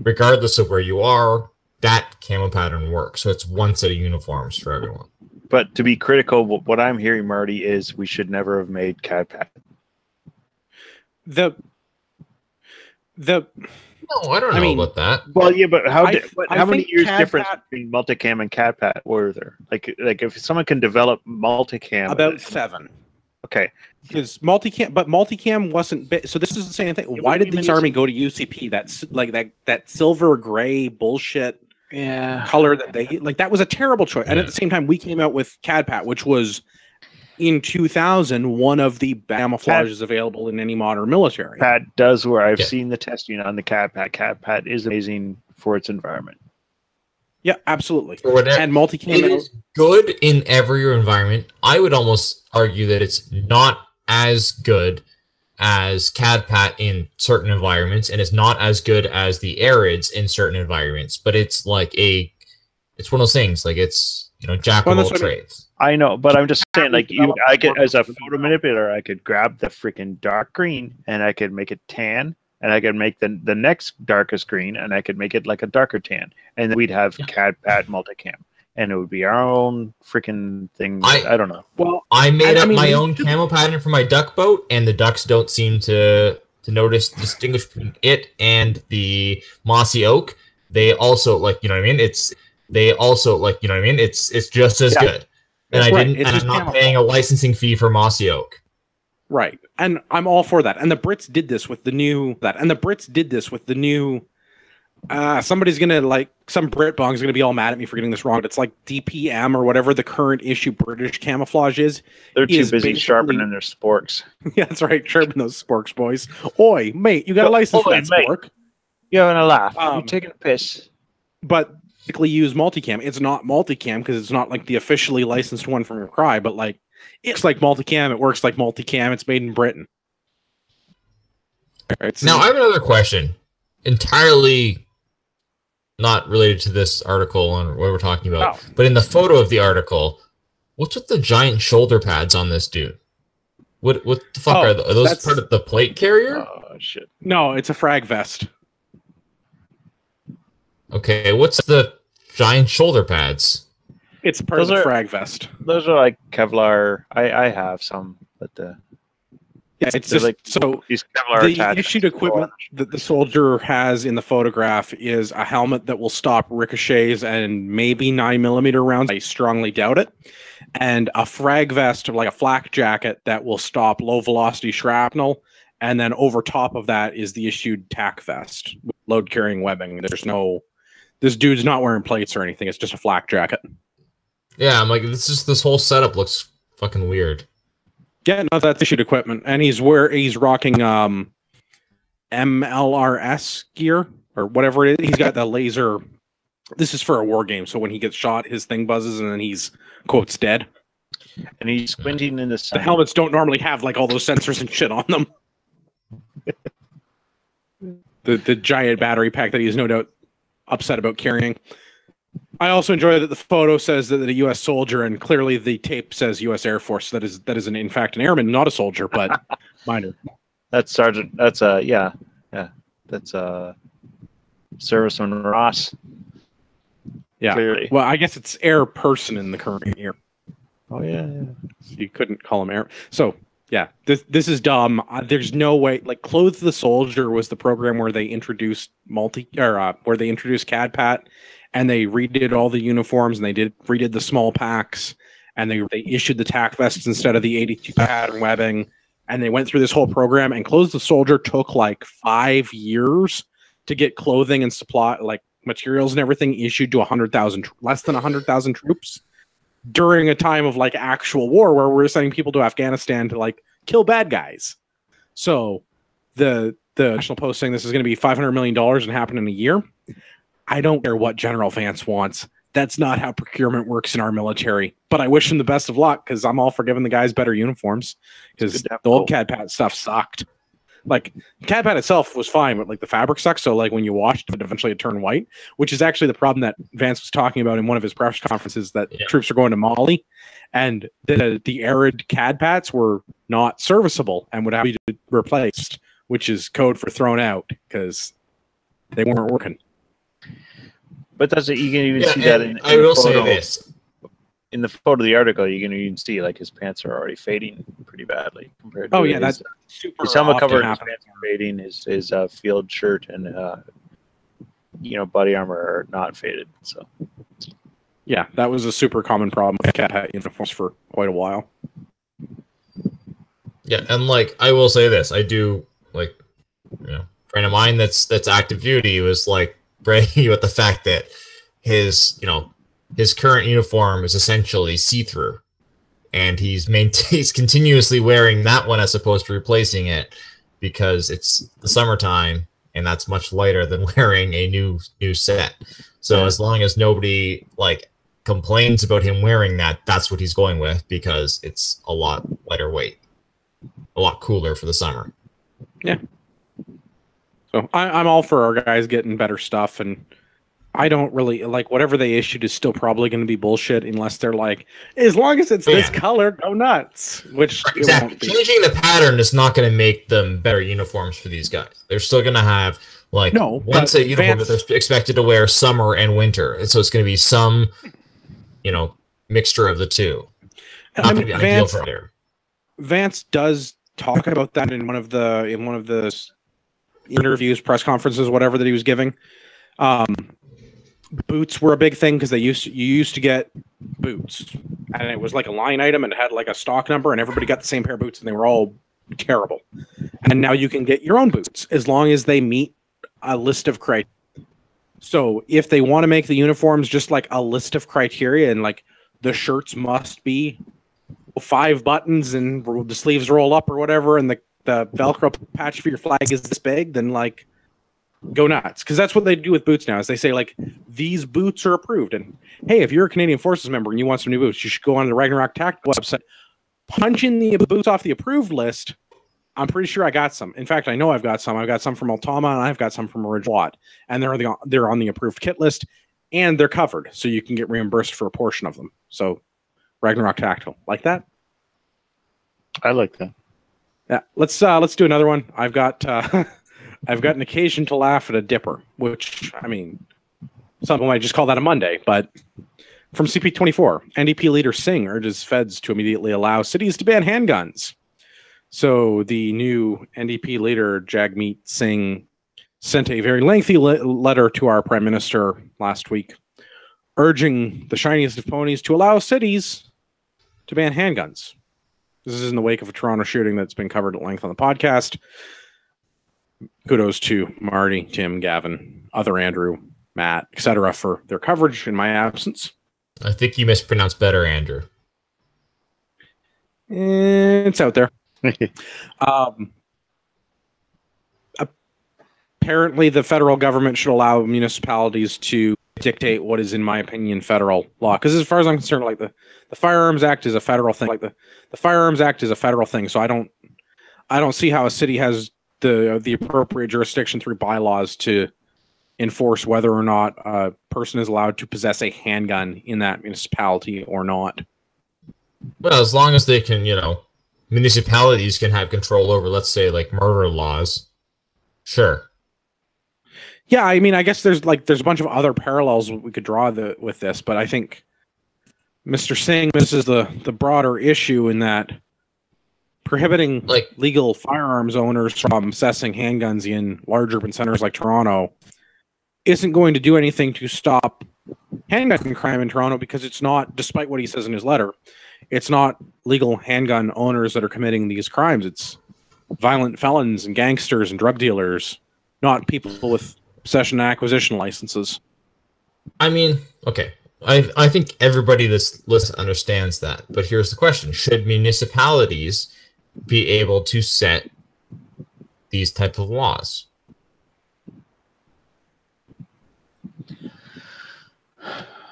regardless of where you are, that camo pattern works. So it's one set of uniforms for everyone. But to be critical, what I'm hearing, Marty, is we should never have made CADPAT. No, I don't know about that. Well, yeah, but how many years CADPAT, difference between multicam and CADPAT were there? Like if someone can develop multicam, about 7. Okay, because multicam wasn't so this is the same thing. Why did this army go to UCP? That's like that silver gray bullshit color that they like. That was a terrible choice. And at the same time, we came out with CADPAT, which was in 2000 one of the camouflages available in any modern military. CADPAT does where I've seen the testing on the CADPAT. CADPAT is amazing for its environment. Yeah, absolutely. And multicam is good in every environment. I would almost argue that it's not as good as CADPAT in certain environments, and it's not as good as the arids in certain environments. But it's like it's one of those things. Like, it's jack of all trades. I know, but I'm just saying, like, I could, as a photo manipulator, I could grab the freaking dark green and I could make it tan, and I could make the next darkest green and I could make it like a darker tan, and then we'd have CADPAT multicam, and it would be our own freaking thing. I don't know. Well, I made up my own camo pattern for my duck boat, and the ducks don't seem to distinguish between it and the mossy oak. They also, like, it's just as good. And I'm not paying a licensing fee for mossy oak. Right. And I'm all for that. And the Brits did this with the new somebody's gonna, like, some Brit bong's gonna be all mad at me for getting this wrong, but it's like DPM or whatever the current issue British camouflage is. They're too busy sharpening their sporks. Yeah, that's right. Sharpen those sporks, boys. Oi, mate, you got a license for that spork. You're having a laugh. You're taking a piss. But use multicam. It's not multicam because it's not like the officially licensed one from Cry, but like it's like multicam. It works like multicam. It's made in Britain. Right, so now I have another question, entirely not related to this article and what we're talking about, but in the photo of the article, what's with the giant shoulder pads on this dude? What the fuck are those? Are those part of the plate carrier? Oh shit! No, it's a frag vest. Okay, what's the giant shoulder pads? It's part of the frag vest. Those are like Kevlar. I have some, but yeah, it's just like, so these Kevlar the issued equipment that the soldier has in the photograph is a helmet that will stop ricochets and maybe 9mm rounds. I strongly doubt it. And a frag vest, like a flak jacket, that will stop low velocity shrapnel. And then over top of that is the issued tack vest, load carrying webbing. This dude's not wearing plates or anything. It's just a flak jacket. Yeah, I'm like, this whole setup looks fucking weird. Yeah, no, that's issued equipment, and he's rocking MLRS gear or whatever it is. He's got the laser. This is for a war game, so when he gets shot, his thing buzzes and then he's, quotes, dead. And he's squinting in the sun. The helmets don't normally have like all those sensors and shit on them. the giant battery pack that he's no doubt upset about carrying. I also enjoy that the photo says that a U.S. soldier, and clearly the tape says U.S. Air Force. That is in fact an airman, not a soldier, but minor. That's Sergeant. That's yeah. That's Serviceman Ross. Yeah. Clearly. Well, I guess it's air person in the current year. Oh yeah. So you couldn't call him air. So yeah, this is dumb. There's no way. Like, Clothe the Soldier was the program where they introduced where they introduced CAD-PAT, and they redid all the uniforms, and they redid the small packs, and they issued the tack vests instead of the 82 pattern webbing, and they went through this whole program. And Clothe the Soldier took like 5 years to get clothing and supply, like materials and everything, issued to less than 100,000 troops during a time of like actual war where we're sending people to Afghanistan to like kill bad guys. So the National Post saying this is going to be $500 million and happen in a year. I don't care what General Vance wants. That's not how procurement works in our military. But I wish him the best of luck, because I'm all for giving the guys better uniforms, because the old CAD-PAT stuff sucked. Like, CAD-PAT itself was fine, but like the fabric sucked. So like when you washed it, eventually it turned white, which is actually the problem that Vance was talking about in one of his press conferences, that troops are going to Mali, and the arid CAD-PATs were not serviceable and would have to be replaced, which is code for thrown out, because they weren't working. But that's you can even see that in I will say photo. this. In the photo of the article, you can even see like his pants are already fading pretty badly compared to that's super. His helmet cover, his happen. pants are fading. His field shirt and body armor are not faded. So yeah, that was a super common problem with CAD-PAT uniforms for quite a while. Yeah, and like I will say this, I do like, a friend of mine that's active duty was like bragging about the fact that his current uniform is essentially see-through, and he's continuously wearing that one as opposed to replacing it because it's the summertime and that's much lighter than wearing a new set. So as long as nobody like complains about him wearing that, that's what he's going with, because it's a lot lighter weight, a lot cooler for the summer. Yeah. So I'm all for our guys getting better stuff, and I don't really like whatever they issued is still probably going to be bullshit unless they're like, as long as it's this color, go nuts. Which exactly. It won't be. Changing the pattern is not going to make them better uniforms for these guys. They're still going to have like one set uniform that they're expected to wear summer and winter, and so it's going to be some, mixture of the two. Not going to be ideal for there. Vance does talk about that in one of the interviews, press conferences, whatever that he was giving. Boots were a big thing because you used to get boots, and it was like a line item and it had like a stock number, and everybody got the same pair of boots, and they were all terrible. And now you can get your own boots as long as they meet a list of criteria. So if they want to make the uniforms just like a list of criteria, and like the shirts must be 5 buttons and the sleeves roll up or whatever, and the Velcro patch for your flag is this big, then like go nuts. Because that's what they do with boots now, is they say like, these boots are approved, and hey, if you're a Canadian Forces member and you want some new boots, you should go on the Ragnarok Tactical website, punch in the boots off the approved list. I'm pretty sure I got some. In fact, I know I've got some. I've got some from Altama, and I've got some from Original Watt, and they're on the approved kit list, and they're covered, so you can get reimbursed for a portion of them. So Ragnarok Tactical, like that. I like that. Yeah, let's do another one. I've got an occasion to laugh at a dipper, which, I mean, some people might just call that a Monday, but from CP24, NDP leader Singh urges feds to immediately allow cities to ban handguns. So the new NDP leader, Jagmeet Singh, sent a very lengthy letter to our prime minister last week, urging the shiniest of ponies to allow cities to ban handguns. This is in the wake of a Toronto shooting that's been covered at length on the podcast. Kudos to Marty, Tim, Gavin, other Andrew, Matt, etc. for their coverage in my absence. I think you mispronounced better, Andrew. It's out there. apparently the federal government should allow municipalities to dictate what is, in my opinion, federal law. Because as far as I'm concerned, like the Firearms Act is a federal thing. Like the Firearms Act is a federal thing. So I don't see how a city has the appropriate jurisdiction through bylaws to enforce whether or not a person is allowed to possess a handgun in that municipality or not. Well, as long as they can, municipalities can have control over, let's say, like murder laws. Sure. Yeah, I mean, I guess there's a bunch of other parallels we could draw with this, but I think Mr. Singh misses the broader issue in that prohibiting legal firearms owners from possessing handguns in large urban centers like Toronto isn't going to do anything to stop handgun crime in Toronto, because it's not, despite what he says in his letter, it's not legal handgun owners that are committing these crimes. It's violent felons and gangsters and drug dealers, not people with possession and acquisition licenses. I mean, okay. I think everybody that's listening understands that. But here's the question. Should municipalities be able to set these type of laws?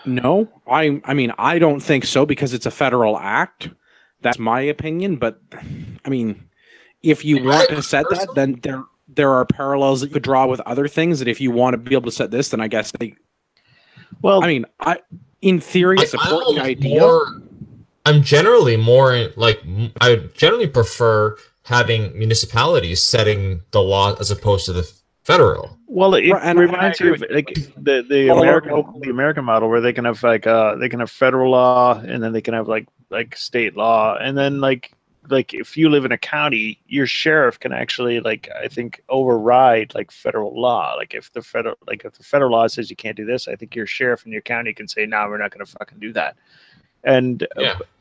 No, I mean, I don't think so, because it's a federal act. That's my opinion. But I mean, if you want to set that, then there are parallels that you could draw with other things. That if you want to be able to set this, then I guess I mean, in theory, I support the idea. I'm generally I generally prefer having municipalities setting the law as opposed to the federal. Well, it reminds you of like the American model, where they can have they can have federal law, and then they can have like state law, and then like if you live in a county, your sheriff can actually I think override federal law. Like if the federal law says you can't do this, I think your sheriff in your county can say, no, we're not going to fucking do that. And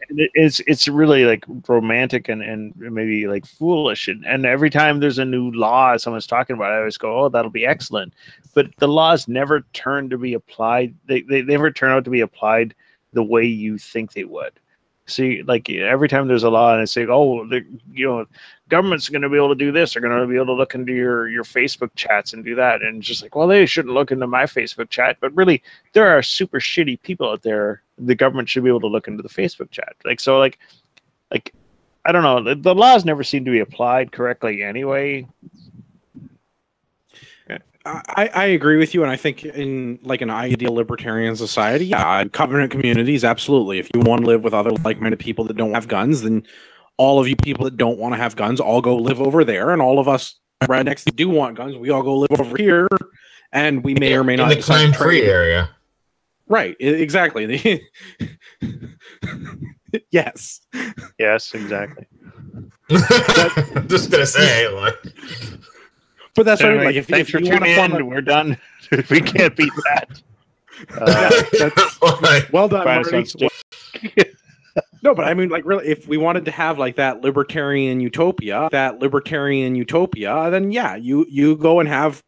it's really romantic and maybe foolish. And every time there's a new law someone's talking about, I always go, oh, that'll be excellent. But the laws never turn to be applied. They never turn out to be applied the way you think they would. See, every time there's a law and it's like, oh, government's going to be able to do this. They're going to be able to look into your Facebook chats and do that. And it's just well, they shouldn't look into my Facebook chat. But really, there are super shitty people out there. The government should be able to look into the Facebook chat. I don't know. The laws never seem to be applied correctly anyway. I agree with you, and I think in an ideal libertarian society, yeah, covenant communities, absolutely. If you want to live with other like-minded people that don't have guns, then all of you people that don't want to have guns all go live over there, and all of us rednecks that do want guns, we all go live over here, and we may or may not in the crime-free area. Right, exactly. Yes, exactly. Just gonna say, but that's what I mean. If you want to form we're done. We can't beat that. Well done, Marty. No, but I mean, really, if we wanted to have that libertarian utopia, then yeah, you go and have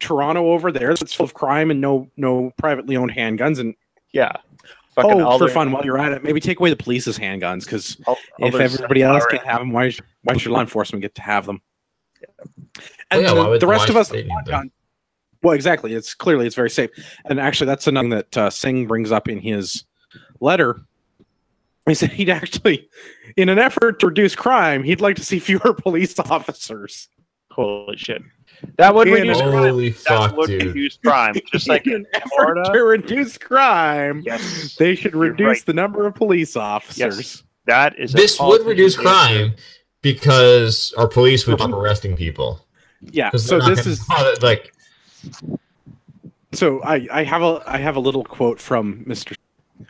Toronto over there that's full of crime and no privately owned handguns, and for fun, while you're at it, maybe take away the police's handguns, because if everybody else can't have them, why should law enforcement get to have them? And the rest of us want guns. Well, exactly. It's very safe, and actually, that's something that Singh brings up in his letter. He said he'd actually, in an effort to reduce crime, he'd like to see fewer police officers. Holy shit! That would reduce crime. Holy fuck, dude. Reduce crime. Just like in Florida, to reduce crime, yes, they should reduce the number of police officers. Yes. That is. This would reduce crime because our police would stop arresting people. Yeah. So this is So I have a little quote from Mr.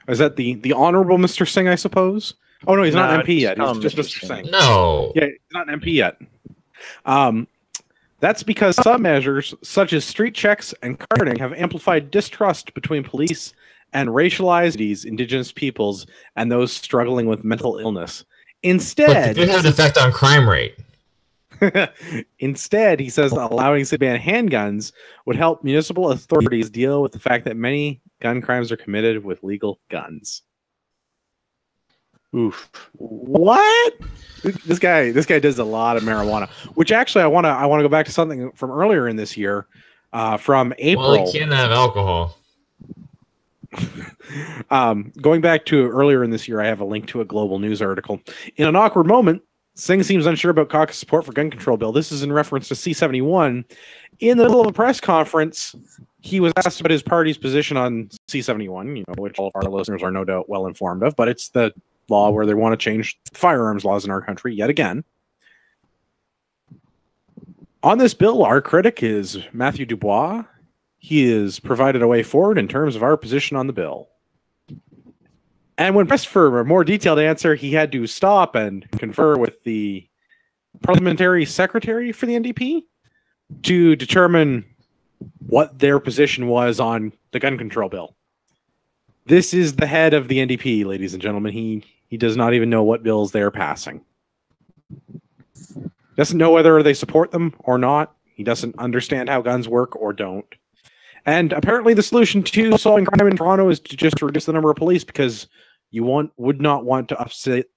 Is that the Honorable Mr. Singh, I suppose? Oh no, he's not an MP yet. He's just Mr. Singh. No. Yeah, he's not an MP yet. That's because some measures, such as street checks and carding, have amplified distrust between police and racialized these indigenous peoples and those struggling with mental illness. Instead, it did have an effect on crime rate. Instead, he says allowing city ban handguns would help municipal authorities deal with the fact that many gun crimes are committed with legal guns. Oof. What? This guy does a lot of marijuana. Which actually, I want to go back to something from earlier in this year, from April. Well, he can't have alcohol. Going back to earlier in this year, I have a link to a Global News article. In an awkward moment, Singh seems unsure about caucus support for gun control bill. This is in reference to C-71. In the middle of a press conference, he was asked about his party's position on C-71, which all of our listeners are no doubt well informed of, but it's the law where they want to change firearms laws in our country yet again. On this bill, our critic is Matthew Dubois. He has provided a way forward in terms of our position on the bill. And when pressed for a more detailed answer, he had to stop and confer with the parliamentary secretary for the NDP to determine what their position was on the gun control bill. This is the head of the NDP, ladies and gentlemen. He does not even know what bills they are passing. Doesn't know whether they support them or not. He doesn't understand how guns work or don't. And apparently the solution to solving crime in Toronto is to just reduce the number of police, because you would not want to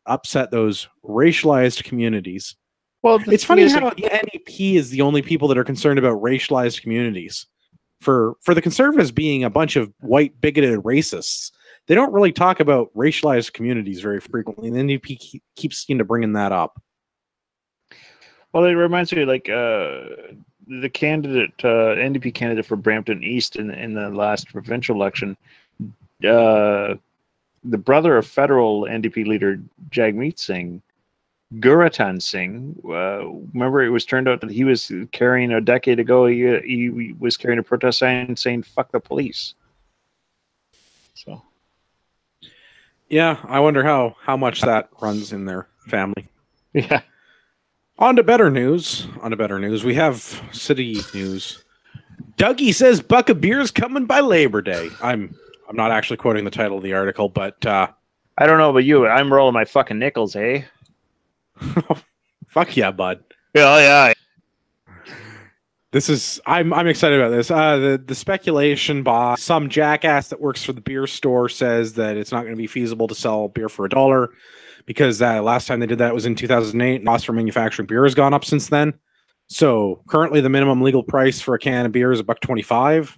upset those racialized communities. Well, it's funny how the NDP is the only people that are concerned about racialized communities. For the Conservatives being a bunch of white bigoted racists, they don't really talk about racialized communities very frequently. And the NDP keeps bringing that up. Well, it reminds me like the candidate, NDP candidate for Brampton East in the last provincial election, the brother of federal NDP leader Jagmeet Singh, Guratan Singh. Remember, it was turned out that he was carrying a decade ago. He was carrying a protest sign saying "fuck the police." So, yeah, I wonder how much that runs in their family. Yeah. On to better news. We have city news. Dougie says buck of beer's coming by Labor Day. I'm not actually quoting the title of the article, but I don't know about you. I'm rolling my fucking nickels, eh? Fuck yeah, bud. Yeah. This is I'm excited about this. The speculation by some jackass that works for the beer store says that it's not going to be feasible to sell beer for $1, because last time they did that was in 2008. Cost for manufacturing beer has gone up since then. So currently the minimum legal price for a can of beer is $1.25.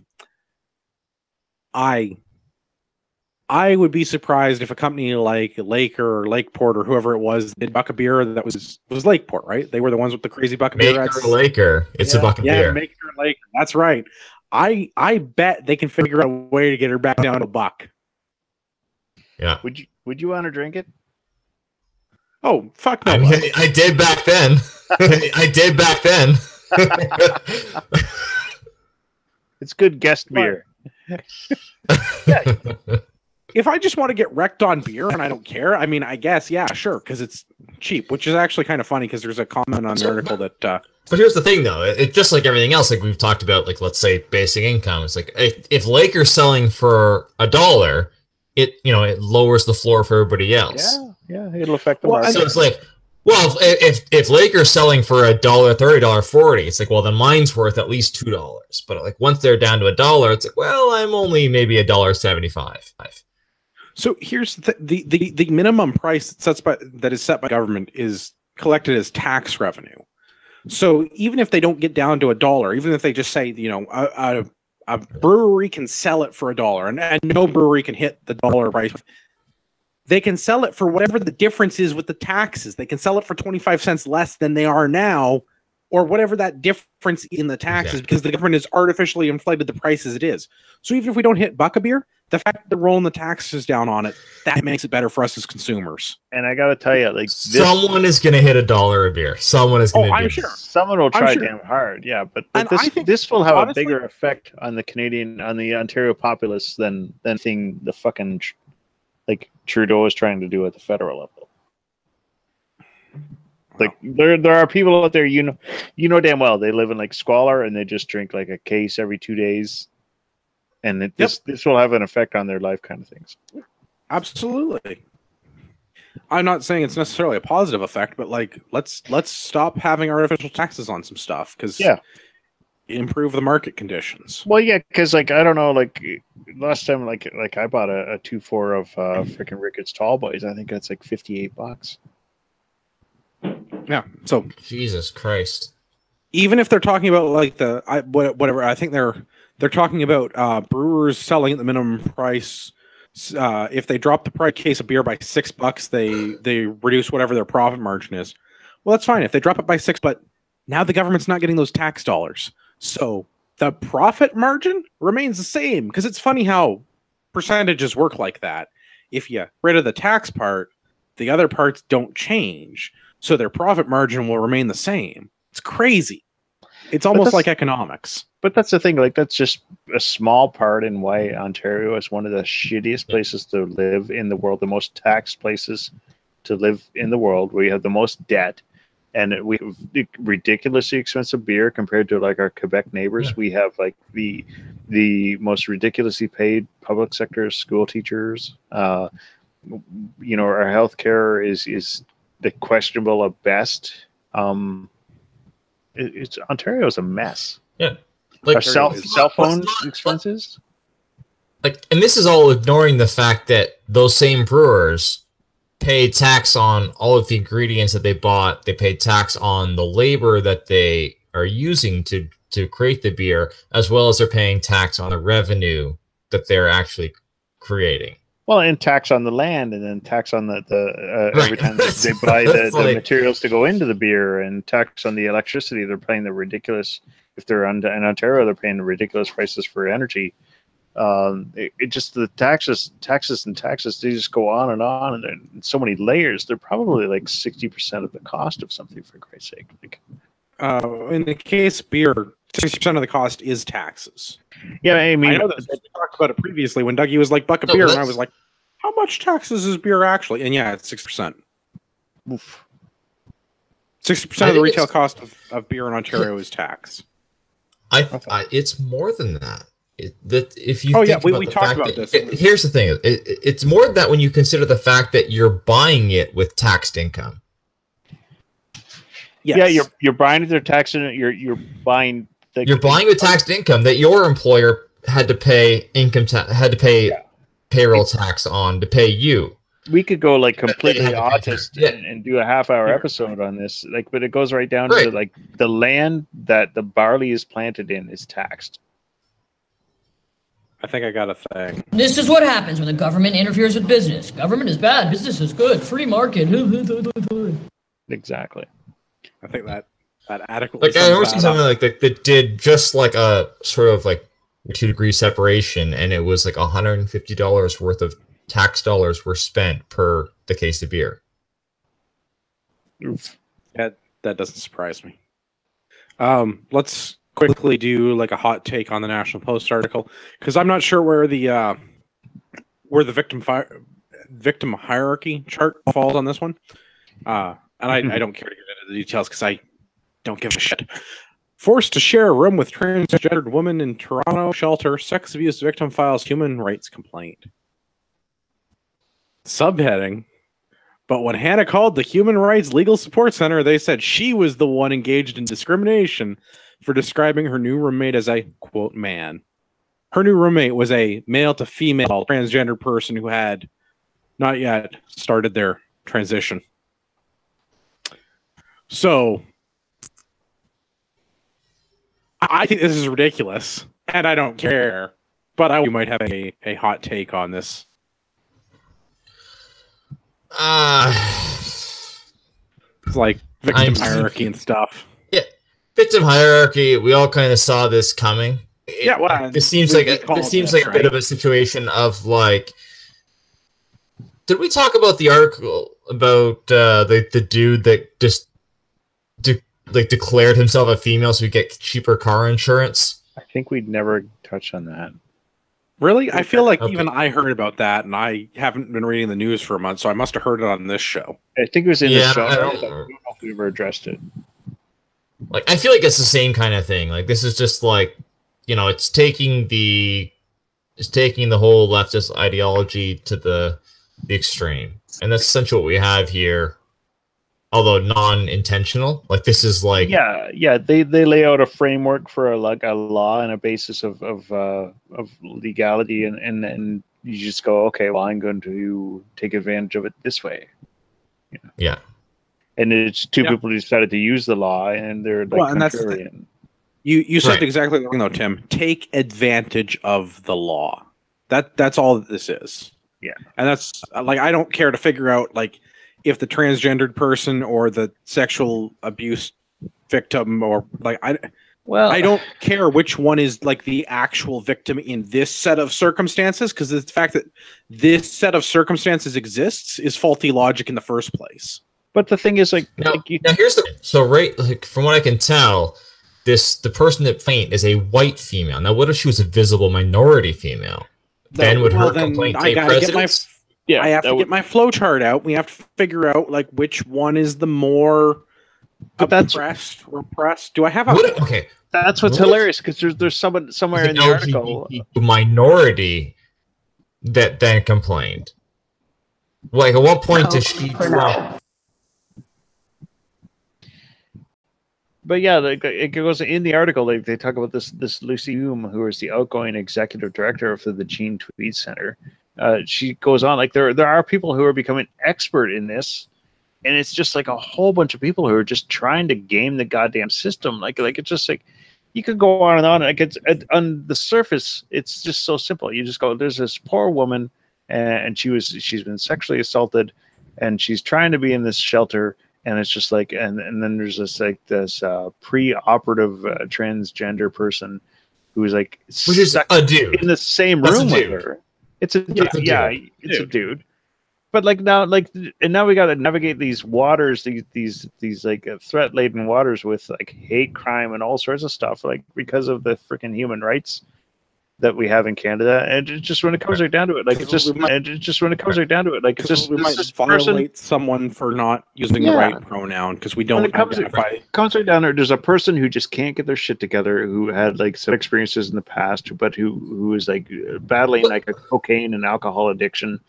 I would be surprised if a company like Laker or Lakeport or whoever it was did buck of beer that was Lakeport, right? They were the ones with the crazy buck of beer. Maker Laker. It's a buck of beer. Yeah, Maker Laker. That's right. I bet they can figure out a way to get her back down to $1. Yeah. Would you want to drink it? Oh, fuck no. I mean, I did back then. I did back then. It's good guest beer. Yeah. If I just want to get wrecked on beer and I don't care, I mean, I guess, yeah, sure, because it's cheap, which is actually kind of funny, because there's a comment on the article that... But here's the thing, though. It's just like everything else, like we've talked about, like, let's say, basic income. It's like, if Laker's selling for $1, it lowers the floor for everybody else. Yeah, it'll affect the market. So it's like, well, if Laker's selling for $1, $30, $40, it's like, well, then mine's worth at least $2. But like once they're down to $1, it's like, well, I'm only maybe $1.75. So here's the minimum price that is set by government is collected as tax revenue. So even if they don't get down to $1, even if they just say, a brewery can sell it for $1, and no brewery can hit the dollar price, they can sell it for whatever the difference is with the taxes. They can sell it for 25 cents less than they are now, or whatever that difference in the taxes, because the government has artificially inflated the price as it is. So even if we don't hit buck a beer, the fact that they're rolling the taxes down on it, that makes it better for us as consumers. And I got to tell you, like, someone is going to hit $1 a beer. Someone is going to. I'm sure. Someone will try damn hard. Yeah, but this will have honestly, a bigger effect on the Ontario populace than the fucking like Trudeau is trying to do at the federal level. Like there are people out there, you know damn well they live in like squalor and they just drink like a case every 2 days, and this will have an effect on their life, kind of things. Absolutely. I'm not saying it's necessarily a positive effect, but like let's stop having artificial taxes on some stuff, because improve the market conditions. Well, yeah, because like I don't know, like last time, like I bought a 2-4 of freaking Ricketts Tall Boys. I think that's like $58. Yeah. So Jesus Christ. even if they're talking about like whatever, I think they're talking about brewers selling at the minimum price. If they drop the price case of beer by $6, they reduce whatever their profit margin is. Well, that's fine if they drop it by $6, but now the government's not getting those tax dollars, so the profit margin remains the same. Because it's funny how percentages work like that. If you get rid of the tax part, the other parts don't change, so their profit margin will remain the same. It's crazy. It's almost like economics. But that's the thing. Like, that's just a small part in why Ontario is one of the shittiest places to live in the world, the most taxed places to live in the world, where you have the most debt, and we have ridiculously expensive beer compared to like our Quebec neighbors. Yeah. We have like the most ridiculously paid public sector school teachers. Our healthcare is the questionable at best. Ontario's a mess. Yeah, like our cell phone expenses. Like, and this is all ignoring the fact that those same brewers pay tax on all of the ingredients that they bought. They pay tax on the labor that they are using to create the beer, as well as they're paying tax on the revenue that they're actually creating. Well, and tax on the land, and then tax on the every time they buy the materials to go into the beer, and tax on the electricity. They're paying the ridiculous. If they're in Ontario, they're paying the ridiculous prices for energy. It just the taxes, and taxes. They just go on, and they're in so many layers. They're probably like 60% of the cost of something, for Christ's sake. Like, in the case of beer, 60% of the cost is taxes. Yeah, I mean, I know that we talked about it previously when Dougie was like buck of beer, and I was like, how much taxes is beer actually? And yeah, it's 60%. 60% of the retail cost of beer in Ontario is tax. It's more than that. If you we talked about this. Here's the thing: it's more than that when you consider the fact that you're buying it with taxed income. Yes. Yeah, you're buying it. They're taxing it. You're buying. You're buying with taxed income that your employer had to pay payroll tax on to pay you. We could go like completely autist and do a half-hour episode on this. Like, but it goes right down to like the land that the barley is planted in is taxed. I think I got a thing. This is what happens when the government interferes with business. Government is bad, business is good. Free market. Exactly. I think that adequately. Like, I remember seeing something like that did just like a sort of like 2-degree separation, and it was like $150 worth of tax dollars were spent per the case of beer. Oof. That doesn't surprise me. Let's quickly do like a hot take on the National Post article, because I'm not sure where the victim hierarchy chart falls on this one, and I don't care to get into the details because I don't give a shit. Forced to share a room with transgendered woman in Toronto shelter, sex abuse victim files human rights complaint. Subheading: but when Hannah called the Human Rights Legal Support Center, they said she was the one engaged in discrimination for describing her new roommate as a, quote, man. Her new roommate was a male to female transgender person who had not yet started their transition. So, I think this is ridiculous, and I don't care, but you might have a hot take on this. It's like victim hierarchy and stuff. Yeah, victim hierarchy. We all kind of saw this coming. This seems like a bit of a situation of like. Did we talk about the article about the dude that just declared himself a female so he get cheaper car insurance? I think we'd never touch on that. Really? I feel like even I heard about that, and I haven't been reading the news for a month, so I must have heard it on this show. I think it was in the show. I don't know if we ever addressed it. Like, I feel like it's the same kind of thing. Like, this is just like, it's taking the whole leftist ideology to the extreme, and that's essentially what we have here although non-intentional. Like this is like they lay out a framework for a law and a basis of legality, and then you just go, okay, well, I'm going to take advantage of it this way. Yeah. And it's two people who decided to use the law, and they're like contrarian. You said exactly the thing though, Tim. Take advantage of the law. That's all that this is. Yeah. And that's like, I don't care to figure out like if the transgendered person or the sexual abuse victim or like I don't care which one is like the actual victim in this set of circumstances, because the fact that this set of circumstances exists is faulty logic in the first place. But the thing is, like, now here's the like from what I can tell, the person that faint is a white female. Now, what if she was a visible minority female? Then would her complaint take precedence? I have to get my flow chart out. We have to figure out like which one is the more oppressed or oppressed. Do I have a okay? That's what's hilarious, because there's someone somewhere in the article minority that then complained. Like, at what point does she drop? But yeah, it goes in the article. They talk about this Lucy Hume, who is the outgoing executive director of the Gene Tweed Center. She goes on like there are people who are becoming expert in this, and it's just like a whole bunch of people who are just trying to game the goddamn system. Like it's just like you could go on and on. Like on the surface, it's just so simple. You just go, there's this poor woman, and she's been sexually assaulted, and she's trying to be in this shelter. And it's just like, and then there's this pre-operative transgender person who is like, which is a dude in the same room with her. It's a dude. It's a dude. But like now we got to navigate these waters, these like threat-laden waters with like hate crime and all sorts of stuff, like because of the freaking human rights that we have in Canada. And it's just when it comes right down to it, like it's just when it comes right down to it, like it's just we might violate someone for not using the right pronoun because we don't identify. Comes right down to it. There's a person who just can't get their shit together, who had like some experiences in the past, but who is like battling like a cocaine and alcohol addiction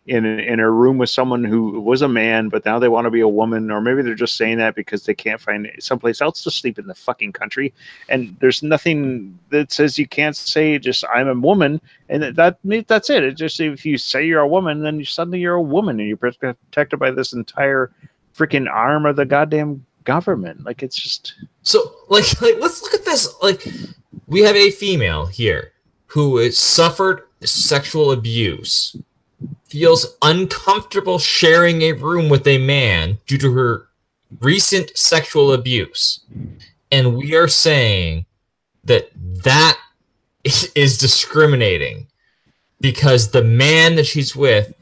in a room with someone who was a man, but now they want to be a woman, or maybe they're just saying that because they can't find someplace else to sleep in the fucking country. And there's nothing that says you can't say just I'm a woman, and that's it. It's just if you say you're a woman, then suddenly you're a woman, and you're protected by this entire freaking arm of the goddamn government. Like it's just so like let's look at this. Like we have a female here who has suffered sexual abuse, feels uncomfortable sharing a room with a man due to her recent sexual abuse. And we are saying that is discriminating because the man that she's with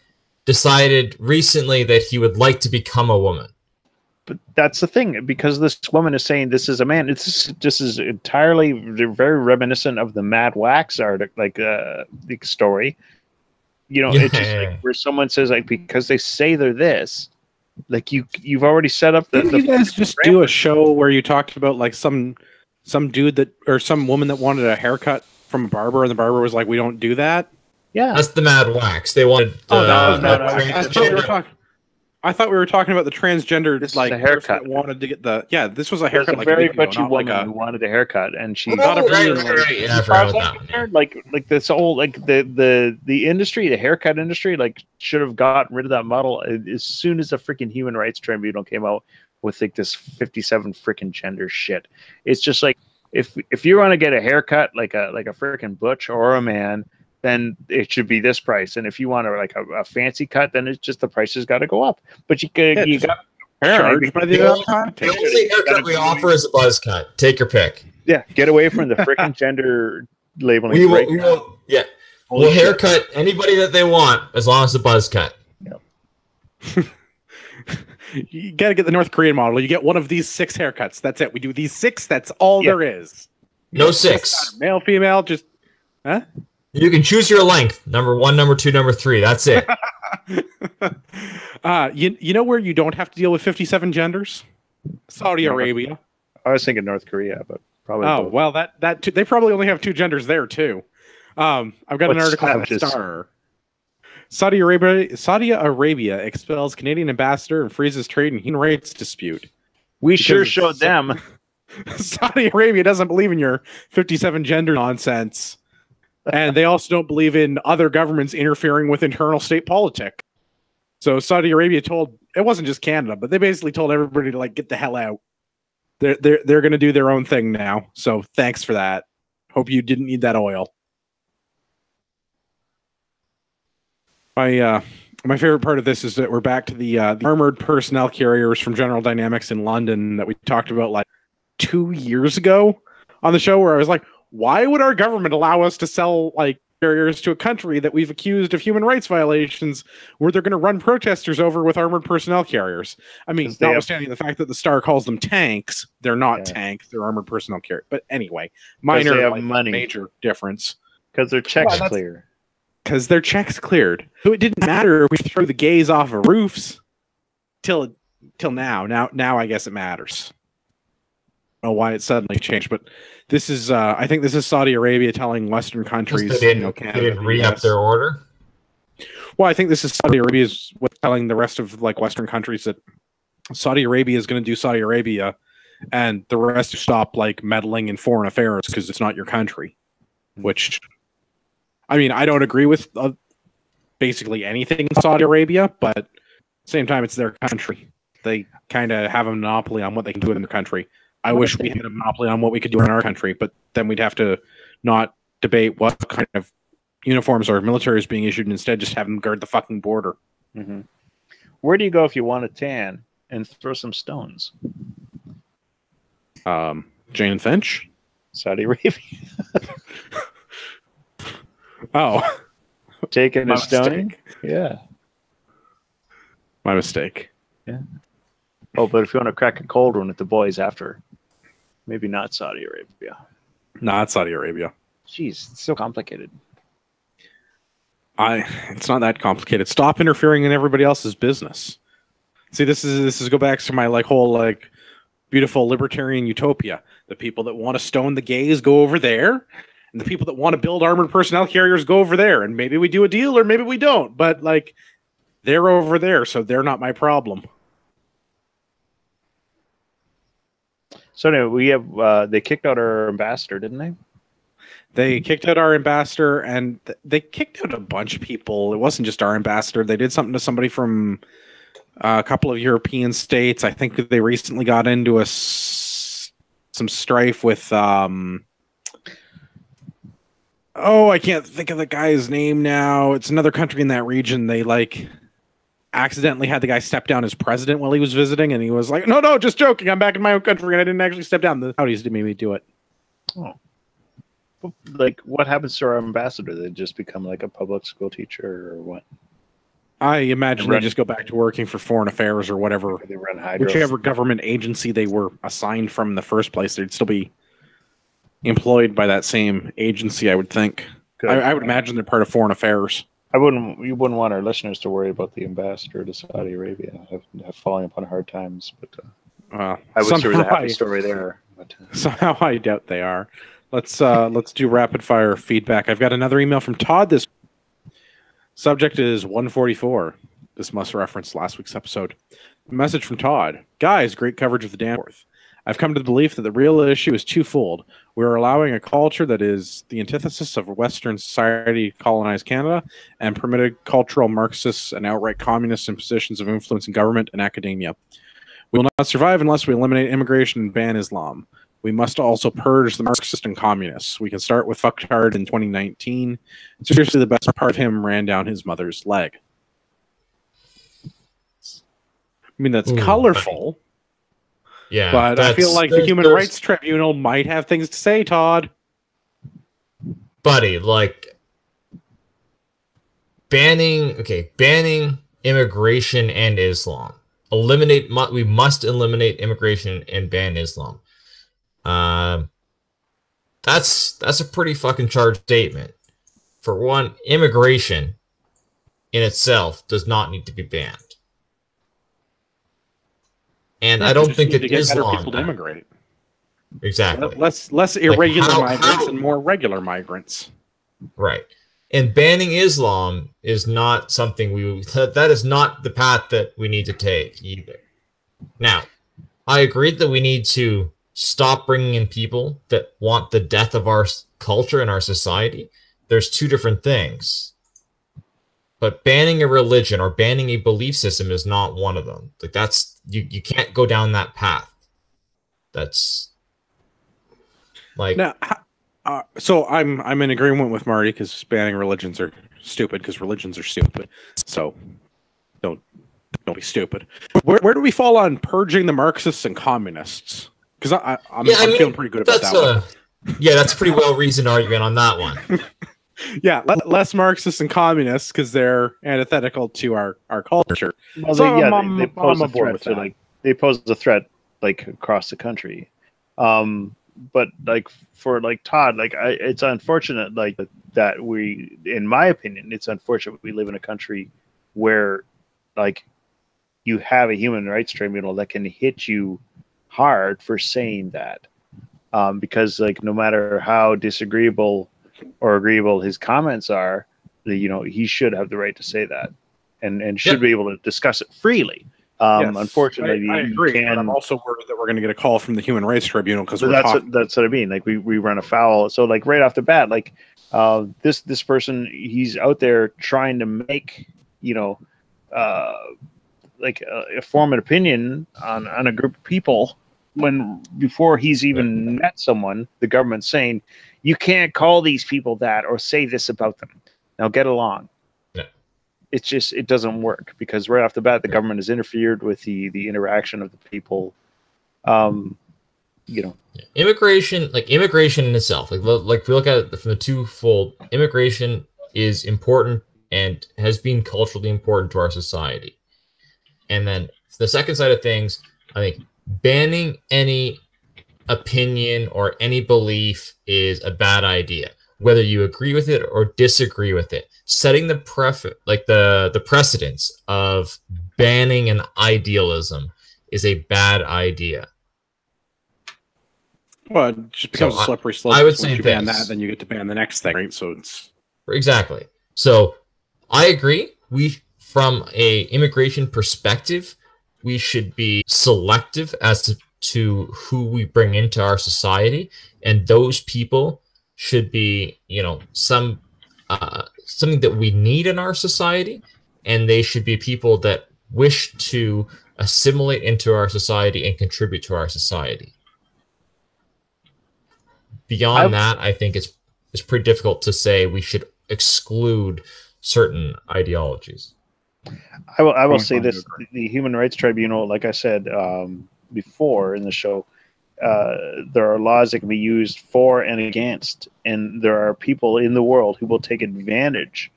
decided recently that he would like to become a woman. But that's the thing, because this woman is saying this is a man. This is entirely very reminiscent of the Mad Wax article, like the story. You know, it's just like where someone says like because they say they're this, like you've already set up the. Didn't you guys just do a show where you talked about like some dude that or some woman that wanted a haircut from a barber, and the barber was like, "We don't do that." Yeah, that's the Mad Wax. They wanted. That was Mad Wax. I thought we were talking about the transgender like haircut that wanted to get the this was a haircut. Like a very butchy woman who wanted a haircut, and she got like this old like the industry, the haircut industry, like should have gotten rid of that model as soon as the freaking Human Rights Tribunal came out with like this 57 freaking gender shit. It's just like if you want to get a haircut like a freaking butch or a man, then it should be this price. And if you want a fancy cut, then it's just the price has got to go up. But you got charged by the only haircut we offer is a buzz cut. Take your pick. Yeah, get away from the freaking gender labeling. We'll haircut anybody that they want as long as the buzz cut. Yep. You got to get the North Korean model. You get one of these 6 haircuts. That's it. We do these 6. That's all there is. No 6. Male, female, just You can choose your length. Number 1, number 2, number 3. That's it. You know where you don't have to deal with 57 genders? Saudi Arabia. I was thinking North Korea, but probably. Oh, well, that they probably only have 2 genders there too. I've got an article on the Star. Saudi Arabia expels Canadian ambassador and freezes trade and human rights dispute. We sure Because showed them. Saudi Arabia doesn't believe in your 57 gender nonsense. And they also don't believe in other governments interfering with internal state politics. So Saudi Arabia told, it wasn't just Canada, but they basically told everybody to like get the hell out. They're going to do their own thing now. So thanks for that. Hope you didn't need that oil. My favorite part of this is that we're back to the armored personnel carriers from General Dynamics in London that we talked about like 2 years ago on the show, where I was like, why would our government allow us to sell like carriers to a country that we've accused of human rights violations, where they're going to run protesters over with armored personnel carriers? I mean, notwithstanding the fact that the Star calls them tanks, they're not tanks, they're armored personnel carriers. But anyway, minor, like, money. Major difference. Because their checks clear. Because their checks cleared. So it didn't matter if we threw the gays off of roofs till now. Now I guess it matters. I don't know why it suddenly changed, but this is I think this is Saudi Arabia telling Western countries, they didn't re-up their order. Well, I think this is Saudi Arabia's telling the rest of like Western countries that Saudi Arabia is going to do Saudi Arabia, and the rest to stop like meddling in foreign affairs because it's not your country. Which, I mean, I don't agree with basically anything in Saudi Arabia, but at the same time, it's their country. They kind of have a monopoly on what they can do in their country. I wish we had a monopoly on what we could do in our country, but then we'd have to not debate what kind of uniforms or military is being issued, and instead just have them guard the fucking border. Mm-hmm. Where do you go if you want a tan and throw some stones? Jane and Finch? Saudi Arabia. Oh. Taking a stoning? Yeah. My mistake. Yeah. Oh, but if you want to crack a cold one with the boys after, maybe not Saudi Arabia. Not Saudi Arabia. Jeez, it's so complicated. It's not that complicated. Stop interfering in everybody else's business. See, this is go back to my like whole like beautiful libertarian utopia. The people that want to stone the gays go over there, and the people that want to build armored personnel carriers go over there. And maybe we do a deal, or maybe we don't. But like, they're over there, so they're not my problem. So anyway, we have they kicked out our ambassador, didn't they? They kicked out our ambassador, and they kicked out a bunch of people. It wasn't just our ambassador. They did something to somebody from a couple of European states. I think they recently got into some strife with I can't think of the guy's name now. It's another country in that region. They like accidentally had the guy step down as president while he was visiting, and he was like, no, just joking. I'm back in my own country, and I didn't actually step down. The Saudis did make me do it. Oh. Like, what happens to our ambassador? They just become like a public school teacher or what? I imagine they just go back to working for foreign affairs or whatever. They run hydro. Whichever government agency they were assigned from in the first place, they'd still be employed by that same agency, I would think. I would imagine they're part of foreign affairs. You wouldn't want our listeners to worry about the ambassador to Saudi Arabia have falling upon hard times, but I wish there was a happy story there. But somehow I doubt they are. Let's do rapid fire feedback. I've got another email from Todd. This subject is 144. This must reference last week's episode. Message from Todd. Guys, great coverage of the Danforth. I've come to the belief that the real issue is twofold. We are allowing a culture that is the antithesis of Western society colonized Canada and permitted cultural Marxists and outright communists in positions of influence in government and academia. We will not survive unless we eliminate immigration and ban Islam. We must also purge the Marxists and communists. We can start with fucktard in 2019. Seriously, the best part of him ran down his mother's leg. I mean, that's colorful. Yeah, but I feel like the Human Rights Tribunal might have things to say, Todd. Buddy, like banning immigration and Islam. We must eliminate immigration and ban Islam. That's a pretty fucking charged statement. For one, immigration in itself does not need to be banned. And I don't think that Islam people to immigrate. Exactly. Less irregular migrants and more regular migrants. Right. And banning Islam is not something that is not the path that we need to take either. Now, I agree that we need to stop bringing in people that want the death of our culture and our society. There's two different things. But banning a religion or banning a belief system is not one of them. Like that's you can't go down that path. That's like Now, so I'm in agreement with Marty because banning religions are stupid because religions are stupid. So don't be stupid. Where do we fall on purging the Marxists and communists? Because I'm feeling pretty good about that one. Yeah, that's a pretty well reasoned argument on that one. Yeah, less Marxists and communists because they're antithetical to our culture. Well, So they pose I'm a aboard threat with to, that. like they pose a threat like across the country. But like for like Todd, like it's unfortunate like that we, in my opinion, it's unfortunate we live in a country where like you have a human rights tribunal that can hit you hard for saying that, because like no matter how disagreeable or agreeable his comments are, he should have the right to say that and should be able to discuss it freely. Yes, Unfortunately, I agree. you can. But I'm also worried that we're going to get a call from the Human Rights Tribunal because That's what I mean. Like we run afoul. So like right off the bat, like this person, he's out there trying to make form an opinion on a group of people when before he's even met someone, the government's saying you can't call these people that or say this about them. Now get along. It's just, it doesn't work because right off the bat, the government has interfered with the interaction of the people. Immigration in itself, like if we look at it from the twofold, immigration is important and has been culturally important to our society. And then the second side of things, I think banning any opinion or any belief is a bad idea, whether you agree with it or disagree with it. Setting the the precedence of banning an idealism is a bad idea. Well, it just becomes a slippery slope. I would Once say you ban that, then you get to ban the next thing, right? So it's exactly. So I agree. From a immigration perspective, we should be selective as to who we bring into our society, and those people should be, something that we need in our society, and they should be people that wish to assimilate into our society and contribute to our society. Beyond that, I think it's pretty difficult to say we should exclude certain ideologies. I will say this: the Human Rights Tribunal, like I said before in the show, there are laws that can be used for and against, and there are people in the world who will take advantage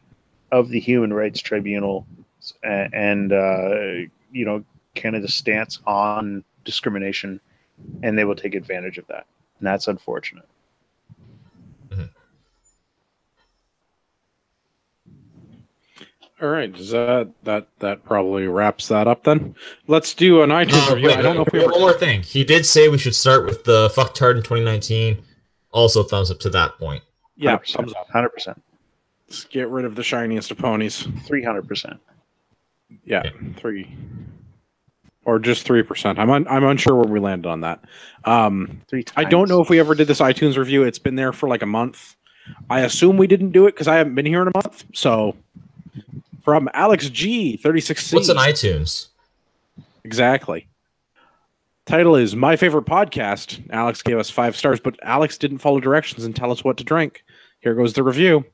of the Human Rights Tribunal and Canada's stance on discrimination, and they will take advantage of that, and that's unfortunate. all right. Does that probably wraps that up then? Let's do an iTunes review. I don't know if we one more thing. He did say we should start with the fucktard in 2019. Also, thumbs up to that point. Yeah, 100%, thumbs up. 100%. Let's get rid of the shiniest of ponies. 300%. Yeah, 3 or just 3%. I'm unsure where we landed on that. 3 times. I don't know if we ever did this iTunes review. It's been there for like a month. I assume we didn't do it because I haven't been here in a month. So from Alex G 36C. What's an iTunes? Exactly. Title is My Favorite Podcast. Alex gave us 5 stars, but Alex didn't follow directions and tell us what to drink. Here goes the review.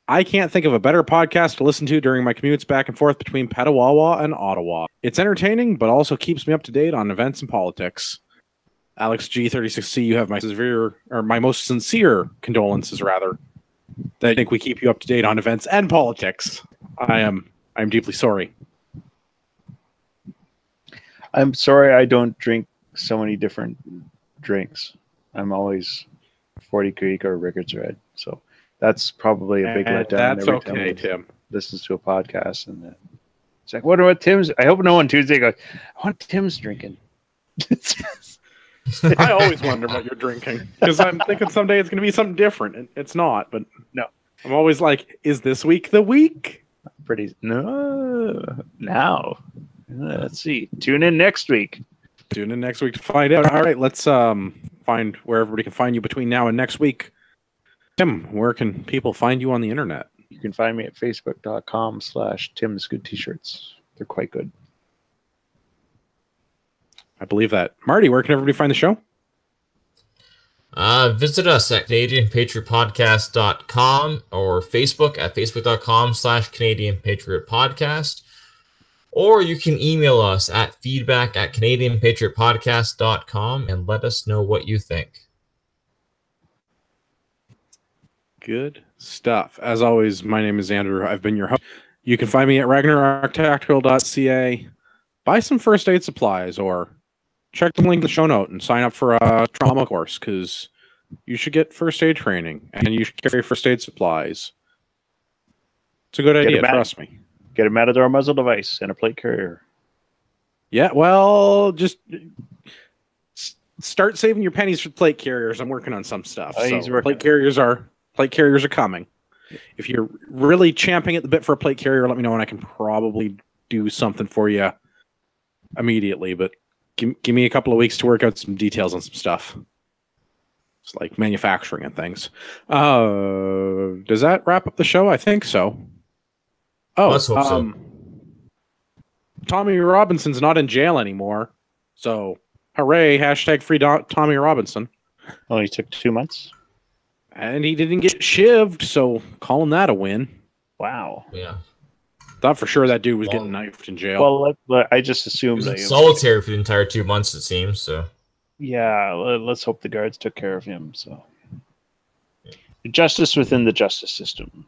I can't think of a better podcast to listen to during my commutes back and forth between Petawawa and Ottawa. It's entertaining, but also keeps me up to date on events and politics. Alex G36C, you have my most sincere condolences, rather. I think we keep you up to date on events and politics. I'm deeply sorry. I'm sorry I don't drink so many different drinks. I'm always 40 Creek or Ricketts Red. So that's probably a big letdown. That's every okay, time Tim. Listens to a podcast and it's like, what about Tim's? I hope no one Tuesday goes, I want Tim's drinking. I always wonder what you're drinking because I'm thinking someday it's going to be something different. It's not, but no. I'm always like, is this week the week? Now. Let's see. Tune in next week. Tune in next week to find out. All right, let's find where everybody can find you between now and next week. Tim, where can people find you on the internet? You can find me at facebook.com/Tim's Good T-shirts. They're quite good. I believe that. Marty, where can everybody find the show? Visit us at CanadianPatriotPodcast.com or Facebook at Facebook.com/CanadianPatriotPodcast. Or you can email us at feedback@CanadianPatriotPodcast.com and let us know what you think. Good stuff. As always, my name is Andrew. I've been your host. You can find me at RagnarOkTactical.ca. Buy some first aid supplies or check the link in the show note and sign up for a trauma course because you should get first aid training and you should carry first aid supplies. It's a good idea, trust me. Get a Matador muzzle device and a plate carrier. Yeah, well, just start saving your pennies for plate carriers. I'm working on some stuff. Plate carriers are coming. If you're really champing at the bit for a plate carrier, let me know and I can probably do something for you immediately. But give me a couple of weeks to work out some details on some stuff. It's like manufacturing and things. Does that wrap up the show? I think so. Oh, let's hope so. Tommy Robinson's not in jail anymore. So, hooray, #free Tommy Robinson. Oh, he took 2 months? And he didn't get shivved, so calling that a win. Wow. Yeah. Thought for sure that dude was getting knifed in jail. Well, I just assumed he was in solitary for the entire 2 months, it seems. So. Yeah, let's hope the guards took care of him. So, justice within the justice system.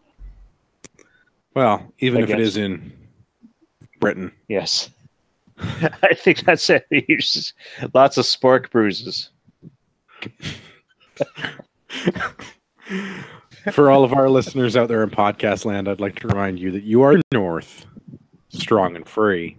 Well, even if it is in Britain. Yes. I think that's it. Just lots of spork bruises. For all of our listeners out there in podcast land, I'd like to remind you that you are North, strong and free.